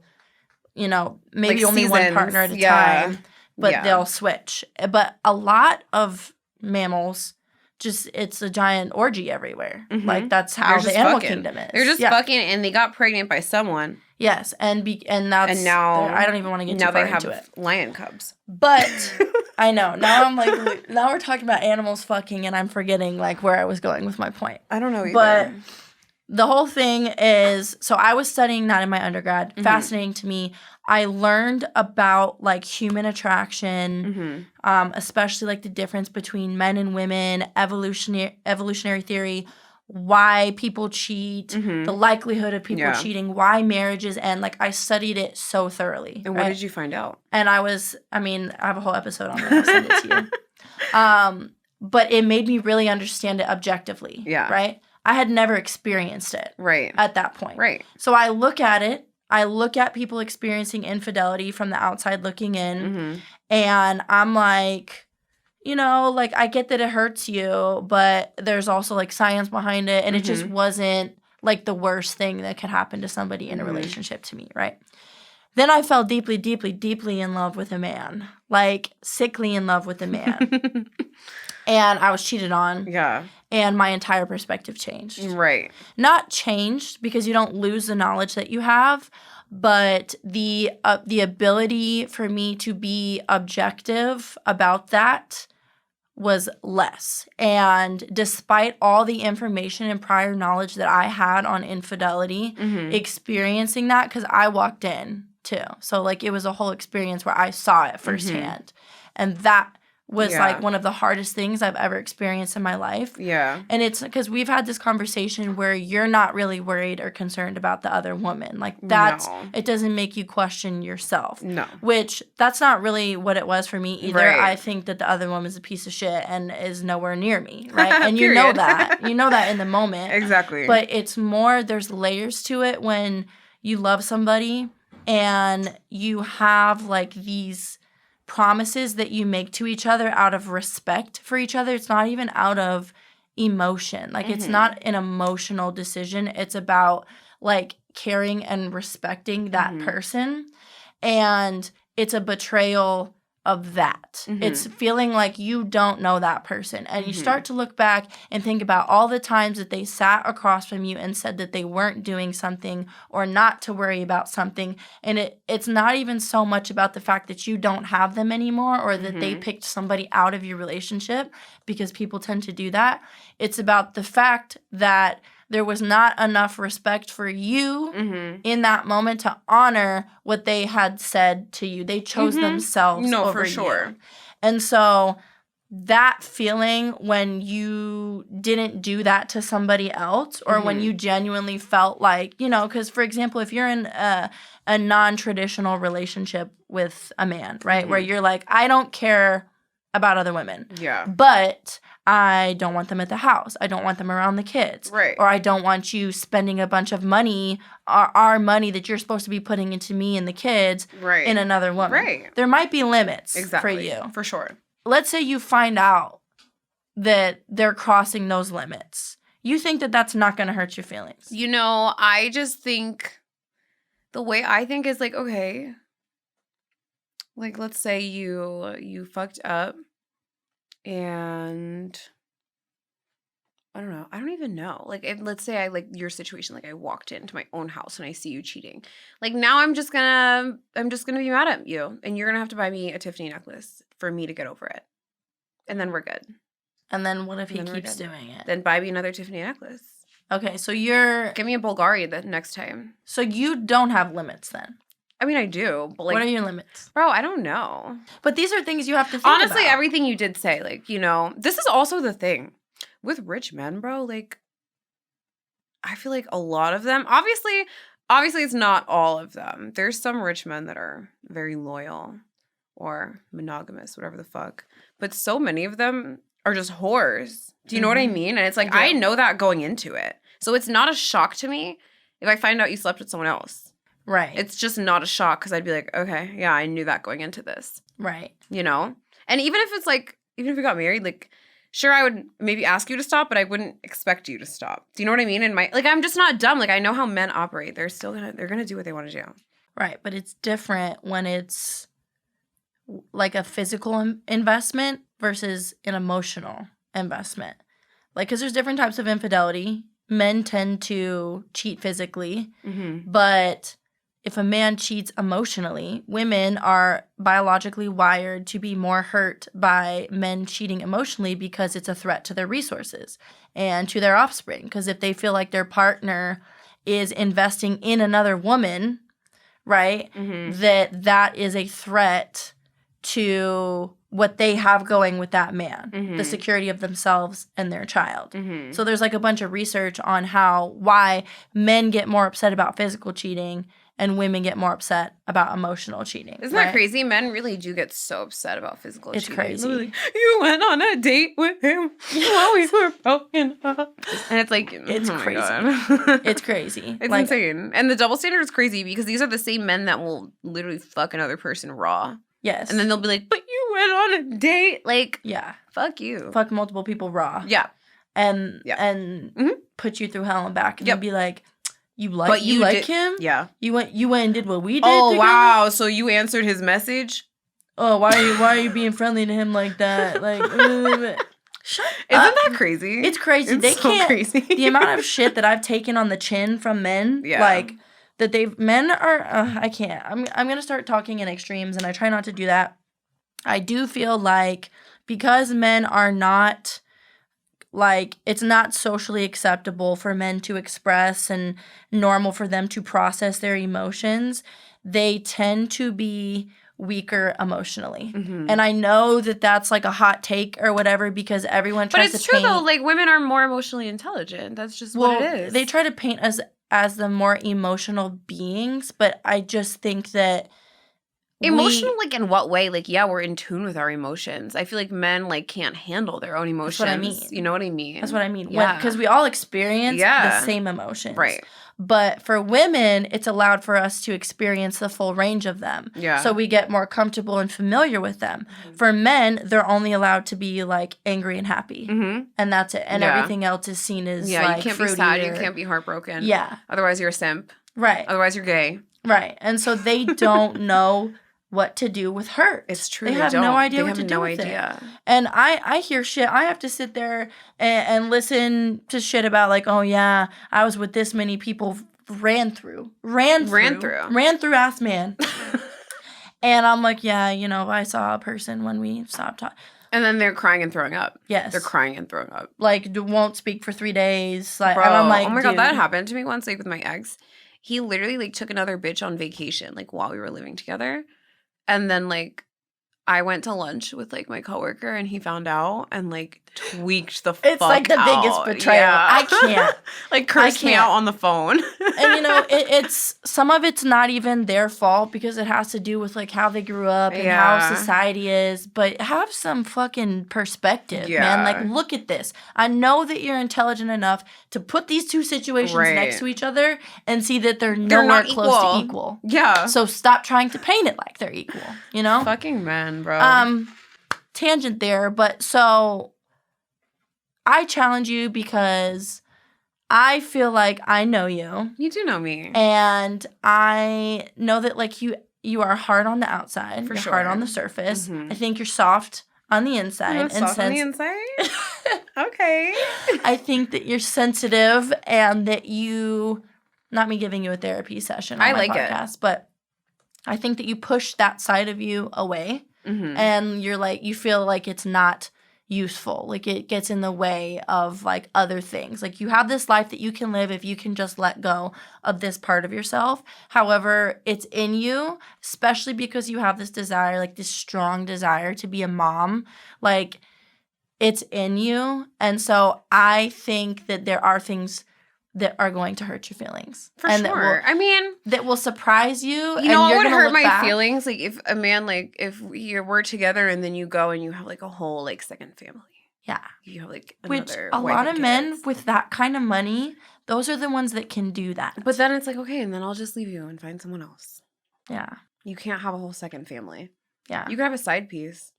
you know, maybe like only seasons. one partner at a time. but they'll switch. But a lot of mammals, it's a giant orgy everywhere. Mm-hmm. Like, that's how the animal kingdom is. They're just fucking, and they got pregnant by someone. Yes, and now I don't even want to get too far into it. Now they have lion cubs. But I know. Now I'm like, now we're talking about animals fucking, and I'm forgetting like where I was going with my point. I don't know either. But the whole thing is, so I was studying that in my undergrad. Mm-hmm. Fascinating to me. I learned about like human attraction, especially like the difference between men and women, evolutionary theory, why people cheat, the likelihood of people cheating, why marriages end. Like, I studied it so thoroughly. And what did you find out? And I have a whole episode on it. I'll send it to you. But it made me really understand it objectively. Yeah. Right? I had never experienced it. Right. At that point. Right. So I look at it. I look at people experiencing infidelity from the outside looking in, and I'm like, like, I get that it hurts you, but there's also, like, science behind it, and it just wasn't, like, the worst thing that could happen to somebody in a relationship to me, right? Then I fell deeply, deeply, deeply in love with a man, like, sickly in love with a man. And I was cheated on. Yeah. And my entire perspective changed. Right. Not changed because you don't lose the knowledge that you have, but the ability for me to be objective about that was less. And despite all the information and prior knowledge that I had on infidelity, experiencing that, because I walked in too. So, like, it was a whole experience where I saw it firsthand. And that was like one of the hardest things I've ever experienced in my life. Yeah. And it's because we've had this conversation where you're not really worried or concerned about the other woman. Like, it doesn't make you question yourself. No. Which, that's not really what it was for me either. Right. I think that the other woman's a piece of shit and is nowhere near me, right? And you know that. You know that in the moment. Exactly. But it's more, there's layers to it when you love somebody and you have, like, these promises that you make to each other out of respect for each other. It's not even out of emotion. Like, it's not an emotional decision. It's about, like, caring and respecting that person. And it's a betrayal of that. It's feeling like you don't know that person. And you start to look back and think about all the times that they sat across from you and said that they weren't doing something or not to worry about something. And it's not even so much about the fact that you don't have them anymore or that they picked somebody out of your relationship, because people tend to do that. It's about the fact that there was not enough respect for you in that moment to honor what they had said to you. They chose themselves over for sure. You. And so that feeling when you didn't do that to somebody else, or when you genuinely felt like, because, for example, if you're in a non-traditional relationship with a man, right, where you're like, I don't care about other women. Yeah. But I don't want them at the house. I don't want them around the kids. Right. Or I don't want you spending a bunch of money, our money that you're supposed to be putting into me and the kids, in another woman. Right. There might be limits for you. For sure. Let's say you find out that they're crossing those limits. You think that that's not going to hurt your feelings? I just think the way I think is like, okay, like, let's say you fucked up and I don't know. I don't even know. Like, let's say I, like, your situation, like, I walked into my own house and I see you cheating. Like, now I'm just gonna be mad at you, and you're gonna have to buy me a Tiffany necklace for me to get over it. And then we're good. And then what if he keeps doing it? Then buy me another Tiffany necklace. Okay, so give me a Bulgari the next time. So you don't have limits then? I mean, I do, but, like, what are your limits? Bro, I don't know. But these are things you have to think Honestly, about. Everything you did say, like, this is also the thing. With rich men, bro, like, I feel like a lot of them, obviously it's not all of them. There's some rich men that are very loyal or monogamous, whatever the fuck. But so many of them are just whores. Do you know what I mean? And it's like, I know that going into it. So it's not a shock to me if I find out you slept with someone else. Right. It's just not a shock because I'd be like, okay, yeah, I knew that going into this. Right. And even if we got married, like, sure, I would maybe ask you to stop, but I wouldn't expect you to stop. Do you know what I mean? And I'm just not dumb. Like, I know how men operate. They're gonna do what they want to do. Right, but it's different when it's like a physical investment versus an emotional investment. Like, because there's different types of infidelity. Men tend to cheat physically, but if a man cheats emotionally, women are biologically wired to be more hurt by men cheating emotionally because it's a threat to their resources and to their offspring. Because if they feel like their partner is investing in another woman, right, that is a threat to what they have going with that man, the security of themselves and their child. So there's like a bunch of research on why men get more upset about physical cheating and women get more upset about emotional cheating. Isn't that crazy? Men really do get so upset about physical cheating. It's crazy. Like, you went on a date with him while we were broken up. And it's like, it's crazy. It's crazy. It's insane. And the double standard is crazy because these are the same men that will literally fuck another person raw. Yes. And then they'll be like, but you went on a date. Like, yeah. Fuck you. Fuck multiple people raw. Yeah. And put you through hell and back. And they'll be like, you like him? Yeah. You went and did what we did. Oh, wow. So you answered his message? Oh, why are you being friendly to him like that? Like, shut up. Isn't that crazy? It's crazy. It's crazy. The amount of shit that I've taken on the chin from men, like that men are. I can't. I'm gonna start talking in extremes, and I try not to do that. I do feel like because men are not. Like, it's not socially acceptable for men to express and normal for them to process their emotions. They tend to be weaker emotionally. And I know that that's like a hot take or whatever because everyone tries to paint... But it's true, though. Like, women are more emotionally intelligent. That's just what it is. They try to paint us as the more emotional beings, but I just think that... Emotional, like, in what way? Like, yeah, we're in tune with our emotions. I feel like men, like, can't handle their own emotions. That's what I mean. You know what I mean? That's what I mean. Yeah. Because we all experience the same emotions. Right. But for women, it's allowed for us to experience the full range of them. Yeah. So we get more comfortable and familiar with them. For men, they're only allowed to be, like, angry and happy. And that's it. And everything else is seen as, like, you can't fruity be sad. You can't be heartbroken. Yeah. Otherwise, you're a simp. Right. Otherwise, you're gay. Right. And so they don't know what to do with hurt. It's true. They have no idea what to do with it. And I hear shit. I have to sit there and listen to shit about like, oh yeah, I was with this many people, ran through ass man. And I'm like, yeah, you know, I saw a person when we stopped talking. And then they're crying and throwing up. Yes. They're crying and throwing up. Like, won't speak for 3 days. Like, Bro, and I'm like, oh my God, that happened to me once, like with my ex. He literally like took another bitch on vacation, like while we were living together. And then, like, I went to lunch with, like, my coworker, and he found out and, like, tweaked the fuck out. It's, like, the biggest betrayal. Yeah. I can't. Like, cursed me out on the phone. And, you know, it's some of it's not even their fault because it has to do with, like, how they grew up and how society is. But have some fucking perspective, man. Like, look at this. I know that you're intelligent enough to put these two situations next to each other and see that they're nowhere close to equal. Yeah. So stop trying to paint it like they're equal, you know? Fucking men, bro. Tangent there, but so I challenge you because I feel like I know you. You do know me. And I know that like you are hard on the outside. You're hard on the surface. I think you're soft on the inside. Soft on the inside? Okay. I think that you're sensitive and that you, not me giving you a therapy session on my podcast, but I think that you push that side of you away. And you're like, you feel like it's not useful. Like it gets in the way of like other things. Like you have this life that you can live if you can just let go of this part of yourself. However, it's in you, especially because you have this desire, like this strong desire to be a mom. Like it's in you. And so I think that there are things that are going to hurt your feelings. For sure. That will surprise you. You know what would hurt my feelings? Like if a man, like if we're together and then you go and you have like a whole like second family. Yeah. You have like another Which a lot of men with that kind of money, those are the ones that can do that. But then it's like, okay, and then I'll just leave you and find someone else. Yeah. You can't have a whole second family. Yeah. You could have a side piece.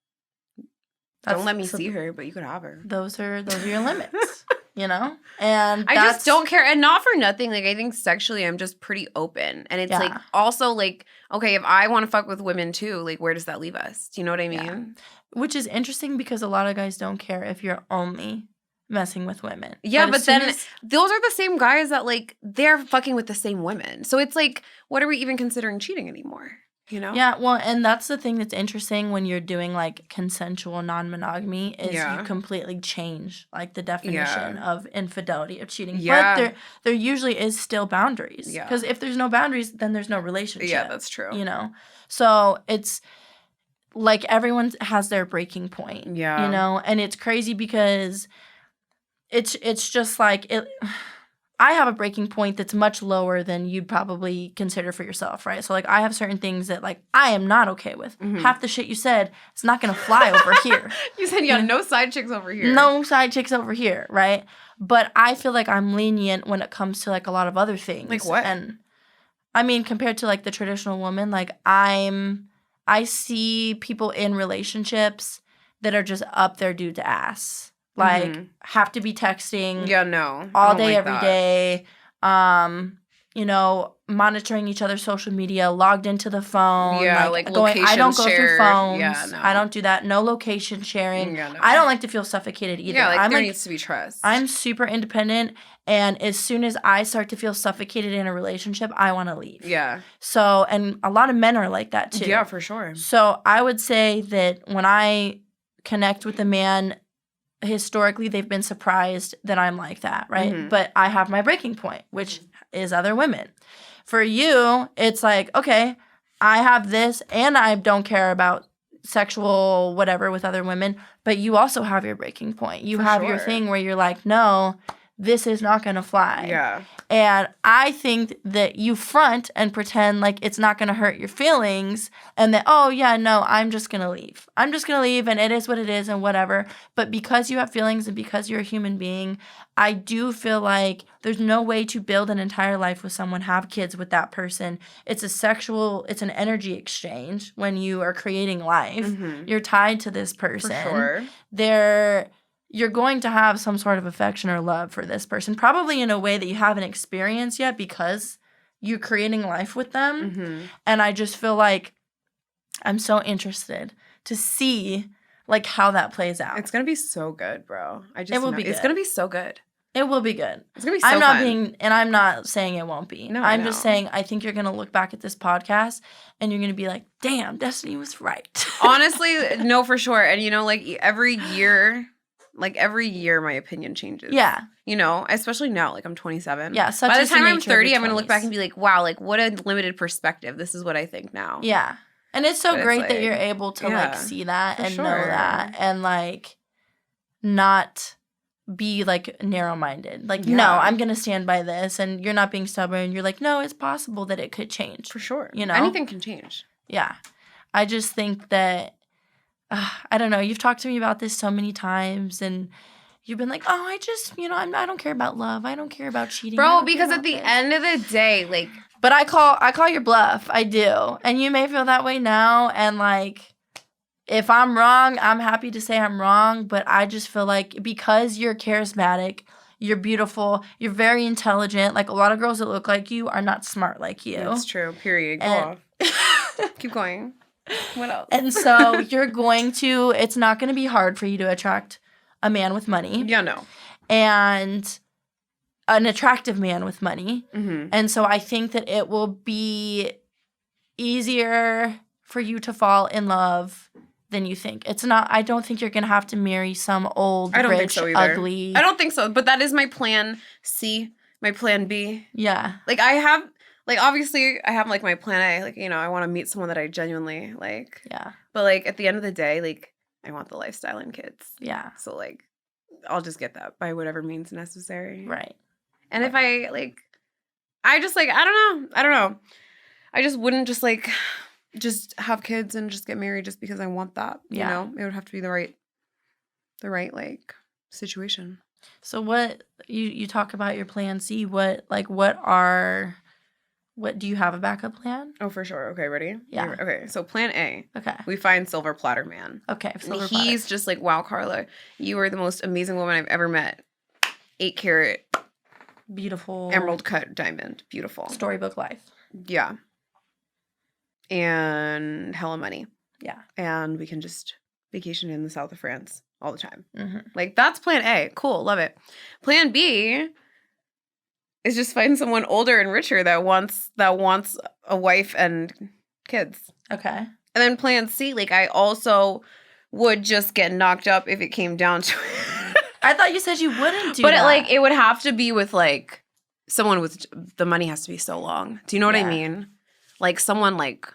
Don't let me see her, but you could have her. Those are your limits. you know? And I just don't care. And not for nothing. Like, I think sexually I'm just pretty open. And it's like, also like, okay, if I want to fuck with women too, like, where does that leave us? Do you know what I mean? Yeah. Which is interesting because a lot of guys don't care if you're only messing with women. Yeah, but then those are the same guys that, like, they're fucking with the same women. So it's like, what are we even considering cheating anymore? You know? Yeah, well, and that's the thing that's interesting when you're doing, like, consensual non-monogamy is you completely change, like, the definition of infidelity, of cheating. Yeah. But there usually is still boundaries. Yeah. Because if there's no boundaries, then there's no relationship. Yeah, that's true. You know? So it's, like, everyone has their breaking point. Yeah. You know? And it's crazy because it's just, like, I have a breaking point that's much lower than you'd probably consider for yourself, right? So, like, I have certain things that, like, I am not okay with. Mm-hmm. Half the shit you said, it's not going to fly over here. You said, no side chicks over here. No side chicks over here, right? But I feel like I'm lenient when it comes to, like, a lot of other things. Like what? And, I mean, compared to, like, the traditional woman, like, I see people in relationships that are just up their dude's ass. Like, have to be texting. Yeah, no. All day, every day. You know, monitoring each other's social media, logged into the phone. Yeah, like location I don't go share. through phones. Yeah, no. I don't do that. No location sharing. Yeah, no. I don't like to feel suffocated either. Yeah, like, there needs to be trust. I'm super independent, and as soon as I start to feel suffocated in a relationship, I want to leave. Yeah. So, and a lot of men are like that, too. Yeah, for sure. So, I would say that when I connect with a man, historically they've been surprised that I'm like that, right? Mm-hmm. But I have my breaking point, which is other women. For you, it's like, okay, I have this and I don't care about sexual whatever with other women, but you also have your breaking point. You have your thing where you're like, no, this is not going to fly. Yeah. And I think that you front and pretend like it's not going to hurt your feelings and that, oh, yeah, no, I'm just going to leave. I'm just going to leave and it is what it is and whatever. But because you have feelings and because you're a human being, I do feel like there's no way to build an entire life with someone, have kids with that person. It's an energy exchange when you are creating life. Mm-hmm. You're tied to this person. For sure. You're going to have some sort of affection or love for this person, probably in a way that you haven't experienced yet because you're creating life with them. Mm-hmm. And I just feel like I'm so interested to see, like, how that plays out. It's going to be so good, bro. It will be good. It's going to be so good. It will be good. It's going to be so fun. I'm not saying it won't be. No, I'm just saying I think you're going to look back at this podcast and you're going to be like, damn, Destiny was right. Honestly, no, for sure. And, you know, like, every year, my opinion changes. Yeah. You know, especially now, like, I'm 27. Yeah, by the time I'm 30, I'm going to look back and be like, wow, like, what a limited perspective. This is what I think now. Yeah. And it's so great that you're able to, like, see that and know that and, like, not be, like, narrow-minded. Like, no, I'm going to stand by this. And you're not being stubborn. You're like, no, it's possible that it could change. For sure. You know? Anything can change. Yeah. I just think that I don't know. You've talked to me about this so many times, and you've been like, "Oh, I just, I don't care about love. I don't care about cheating." Bro, because at the end of the day, like, but I call your bluff. I do, and you may feel that way now. And like, if I'm wrong, I'm happy to say I'm wrong. But I just feel like because you're charismatic, you're beautiful, you're very intelligent. Like a lot of girls that look like you are not smart like you. That's true. Period. Go off. Keep going. What else? And so it's not going to be hard for you to attract a man with money. Yeah, no. And an attractive man with money. Mm-hmm. And so I think that it will be easier for you to fall in love than you think. I don't think you're going to have to marry some old, rich, ugly. I don't think so. But that is my plan C, my plan B. Yeah. Like obviously, I have, like, my plan A. Like, I want to meet someone that I genuinely like. Yeah. But, like, at the end of the day, like, I want the lifestyle and kids. Yeah. So, like, I'll just get that by whatever means necessary. Right. And if I, like, I just, like, I don't know. I just wouldn't just, like, just have kids and just get married just because I want that. You know? It would have to be the right, like, situation. So what, you talk about your plan C, what do you have a backup plan? Oh, for sure. Okay, ready? Yeah. Okay, so plan A. Okay. We find Silver Platter Man. Okay, Silver Platter. He's just like, wow, Carla, you are the most amazing woman I've ever met. 8-carat Beautiful. emerald cut diamond. Beautiful. Storybook life. Yeah. And hella money. Yeah. And we can just vacation in the south of France all the time. Mm-hmm. Like, that's plan A. Cool. Love it. Plan B is just find someone older and richer that wants a wife and kids. Okay. And then plan C, like, I also would just get knocked up if it came down to it. I thought you said you wouldn't do but that. it would have to be with, like, someone with the money has to be so long. Do you know what I mean? Like, someone, like,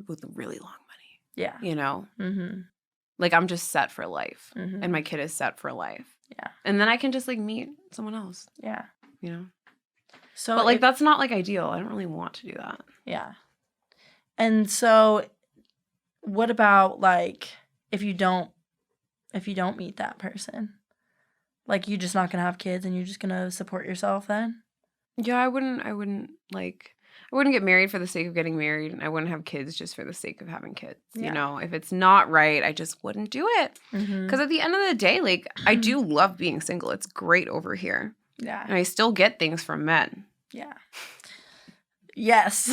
with really long money. Yeah. You know? Mm-hmm. Like, I'm just set for life. Mm-hmm. And my kid is set for life. Yeah. And then I can just, like, meet someone else. Yeah. You know? So, but, like, that's not, like, ideal. I don't really want to do that. Yeah. And so, what about, like, if you don't meet that person? Like, you're just not going to have kids and you're just going to support yourself then? Yeah, I wouldn't get married for the sake of getting married, and I wouldn't have kids just for the sake of having kids. Yeah. You know, if it's not right, I just wouldn't do it. Because at the end of the day, like, I do love being single. It's great over here. Yeah. And I still get things from men. Yeah. Yes.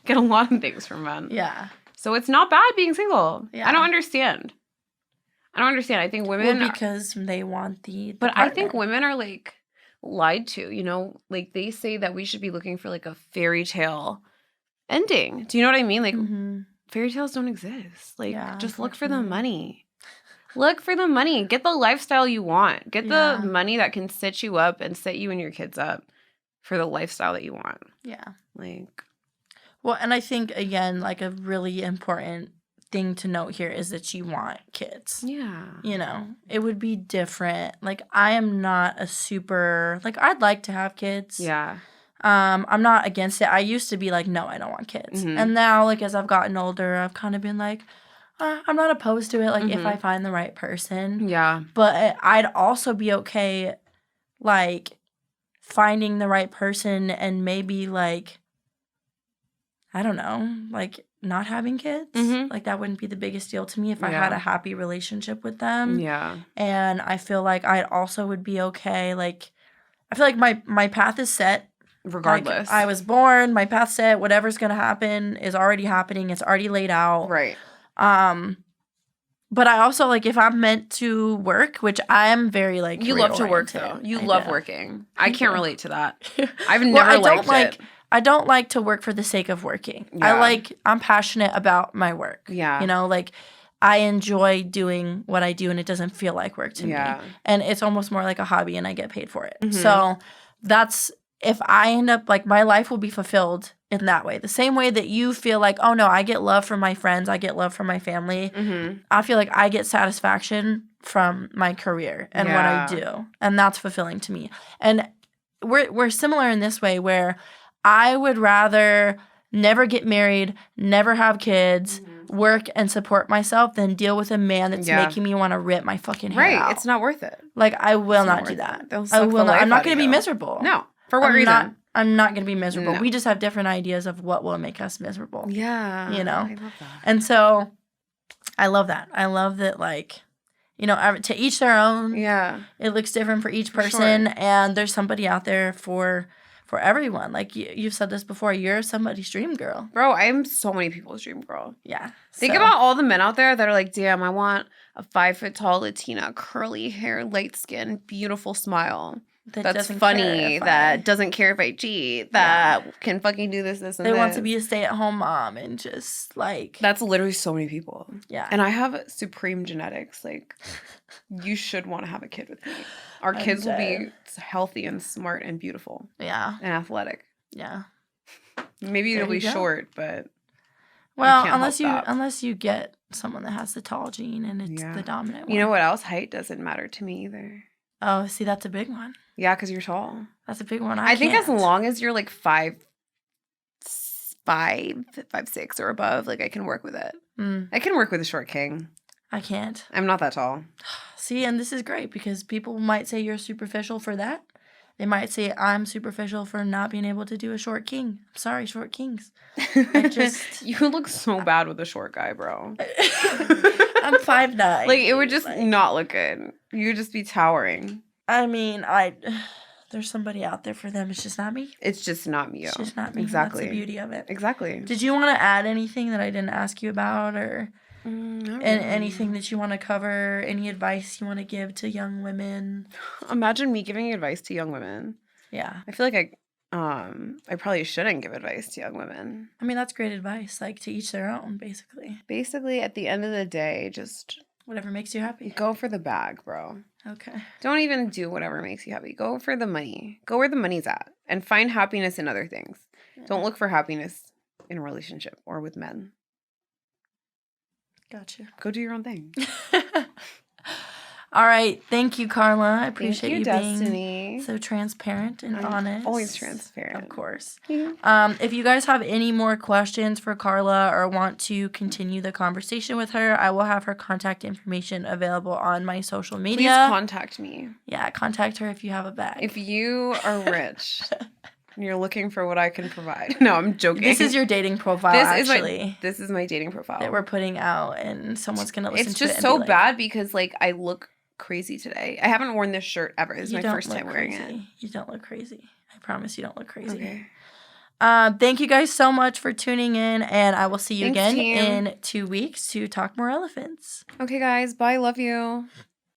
Get a lot of things from men. Yeah. So it's not bad being single. Yeah. I don't understand. I think women... Well, because they want the But partner. I think women are, like, lied to, you know? Like, they say that we should be looking for, like, a fairy tale ending. Do you know what I mean? Like, fairy tales don't exist. Like, just look for the money. Look for the money. Get the lifestyle you want. Get the money that can set you up and set you and your kids up for the lifestyle that you want. Yeah. Like... Well, and I think, again, like, a really important thing to note here is that you want kids. Yeah. You know, it would be different. Like, I am not a super, like, I'd like to have kids. Yeah. I'm not against it. I used to be like, no, I don't want kids. And now, like, as I've gotten older, I've kind of been like, I'm not opposed to it, like, if I find the right person. Yeah. But I'd also be okay, like, finding the right person and maybe, like, I don't know, like, not having kids. Like, that wouldn't be the biggest deal to me if I had a happy relationship with them. Yeah. And I feel like I also would be okay. Like, I feel like my path is set. Regardless. Like, I was born, my path's set. Whatever's going to happen is already happening. It's already laid out. Right. But I also, like, if I'm meant to work, which I am very, like, you love to work, though. You love working. I can't relate to that. I've never liked it. I don't like to work for the sake of working. Yeah. I'm passionate about my work. Yeah. You know, like, I enjoy doing what I do and it doesn't feel like work to me. And it's almost more like a hobby and I get paid for it. So that's, if I end up, like, my life will be fulfilled in that way. The same way that you feel like, oh no, I get love from my friends, I get love from my family. I feel like I get satisfaction from my career and what I do. And that's fulfilling to me. And we're similar in this way where I would rather never get married, never have kids, work and support myself than deal with a man that's making me want to rip my fucking hair out. It's not worth it. Like, I will not do that. I will not. I'm not going to be miserable. No. For what reason? I'm not going to be miserable. No. We just have different ideas of what will make us miserable. Yeah. You know? I love that. And so I love that. I love that, like, you know, to each their own. Yeah. It looks different for each person. Sure. And there's somebody out there for everyone. Like, you've said this before. You're somebody's dream girl. Bro, I'm so many people's dream girl. Yeah. Think about all the men out there that are like, damn, I want a 5-foot-tall Latina, curly hair, light skin, beautiful smile. That's funny, that doesn't care if I cheat, that can fucking do this, and this. They want to be a stay-at-home mom and just, like... That's literally so many people. Yeah. And I have supreme genetics. Like, you should want to have a kid with me. Our kids will be healthy and smart and beautiful. Yeah. And athletic. Yeah. Maybe it'll be short, but... Well, unless you get someone that has the tall gene and it's the dominant one. You know what else? Height doesn't matter to me either. Oh, see, that's a big one. Yeah, because you're tall. That's a big one. I think as long as you're like 5'6" or above, like, I can work with it. I can work with a short king. I can't. I'm not that tall. See, and this is great because people might say you're superficial for that. They might say I'm superficial for not being able to do a short king. I'm sorry, short kings. You look so bad with a short guy, bro. I'm 5'9". Like, it would just not look good. You would just be towering. I mean, there's somebody out there for them. It's just not me. It's just not me. It's just not me. Exactly. That's the beauty of it. Exactly. Did you want to add anything that I didn't ask you about, or not anything that you want to cover? Any advice you want to give to young women? Imagine me giving advice to young women. Yeah. I feel like I probably shouldn't give advice to young women. I mean, that's great advice. Like, to each their own, basically. Basically, at the end of the day, just whatever makes you happy. Go for the bag, bro. Okay. Don't even do whatever makes you happy. Go for the money. Go where the money's at. And find happiness in other things. Yeah. Don't look for happiness in a relationship or with men. Gotcha. Go do your own thing. All right. Thank you, Carla. I appreciate you being Destiny. So transparent and honest. Always transparent. Of course. Yeah. If you guys have any more questions for Carla or want to continue the conversation with her, I will have her contact information available on my social media. Please contact me. Yeah, contact her if you have a bag. If you are rich and you're looking for what I can provide. No, I'm joking. This is your dating profile, This is my dating profile. That we're putting out, and someone's going to listen to it. It's just so bad because, like, I look crazy today. I haven't worn this shirt ever. This is my first time wearing it. You don't look crazy. I promise you don't look crazy. Okay. Thank you guys so much for tuning in, and I will see you again in 2 weeks to talk more elephants. Okay, guys. Bye. Love you.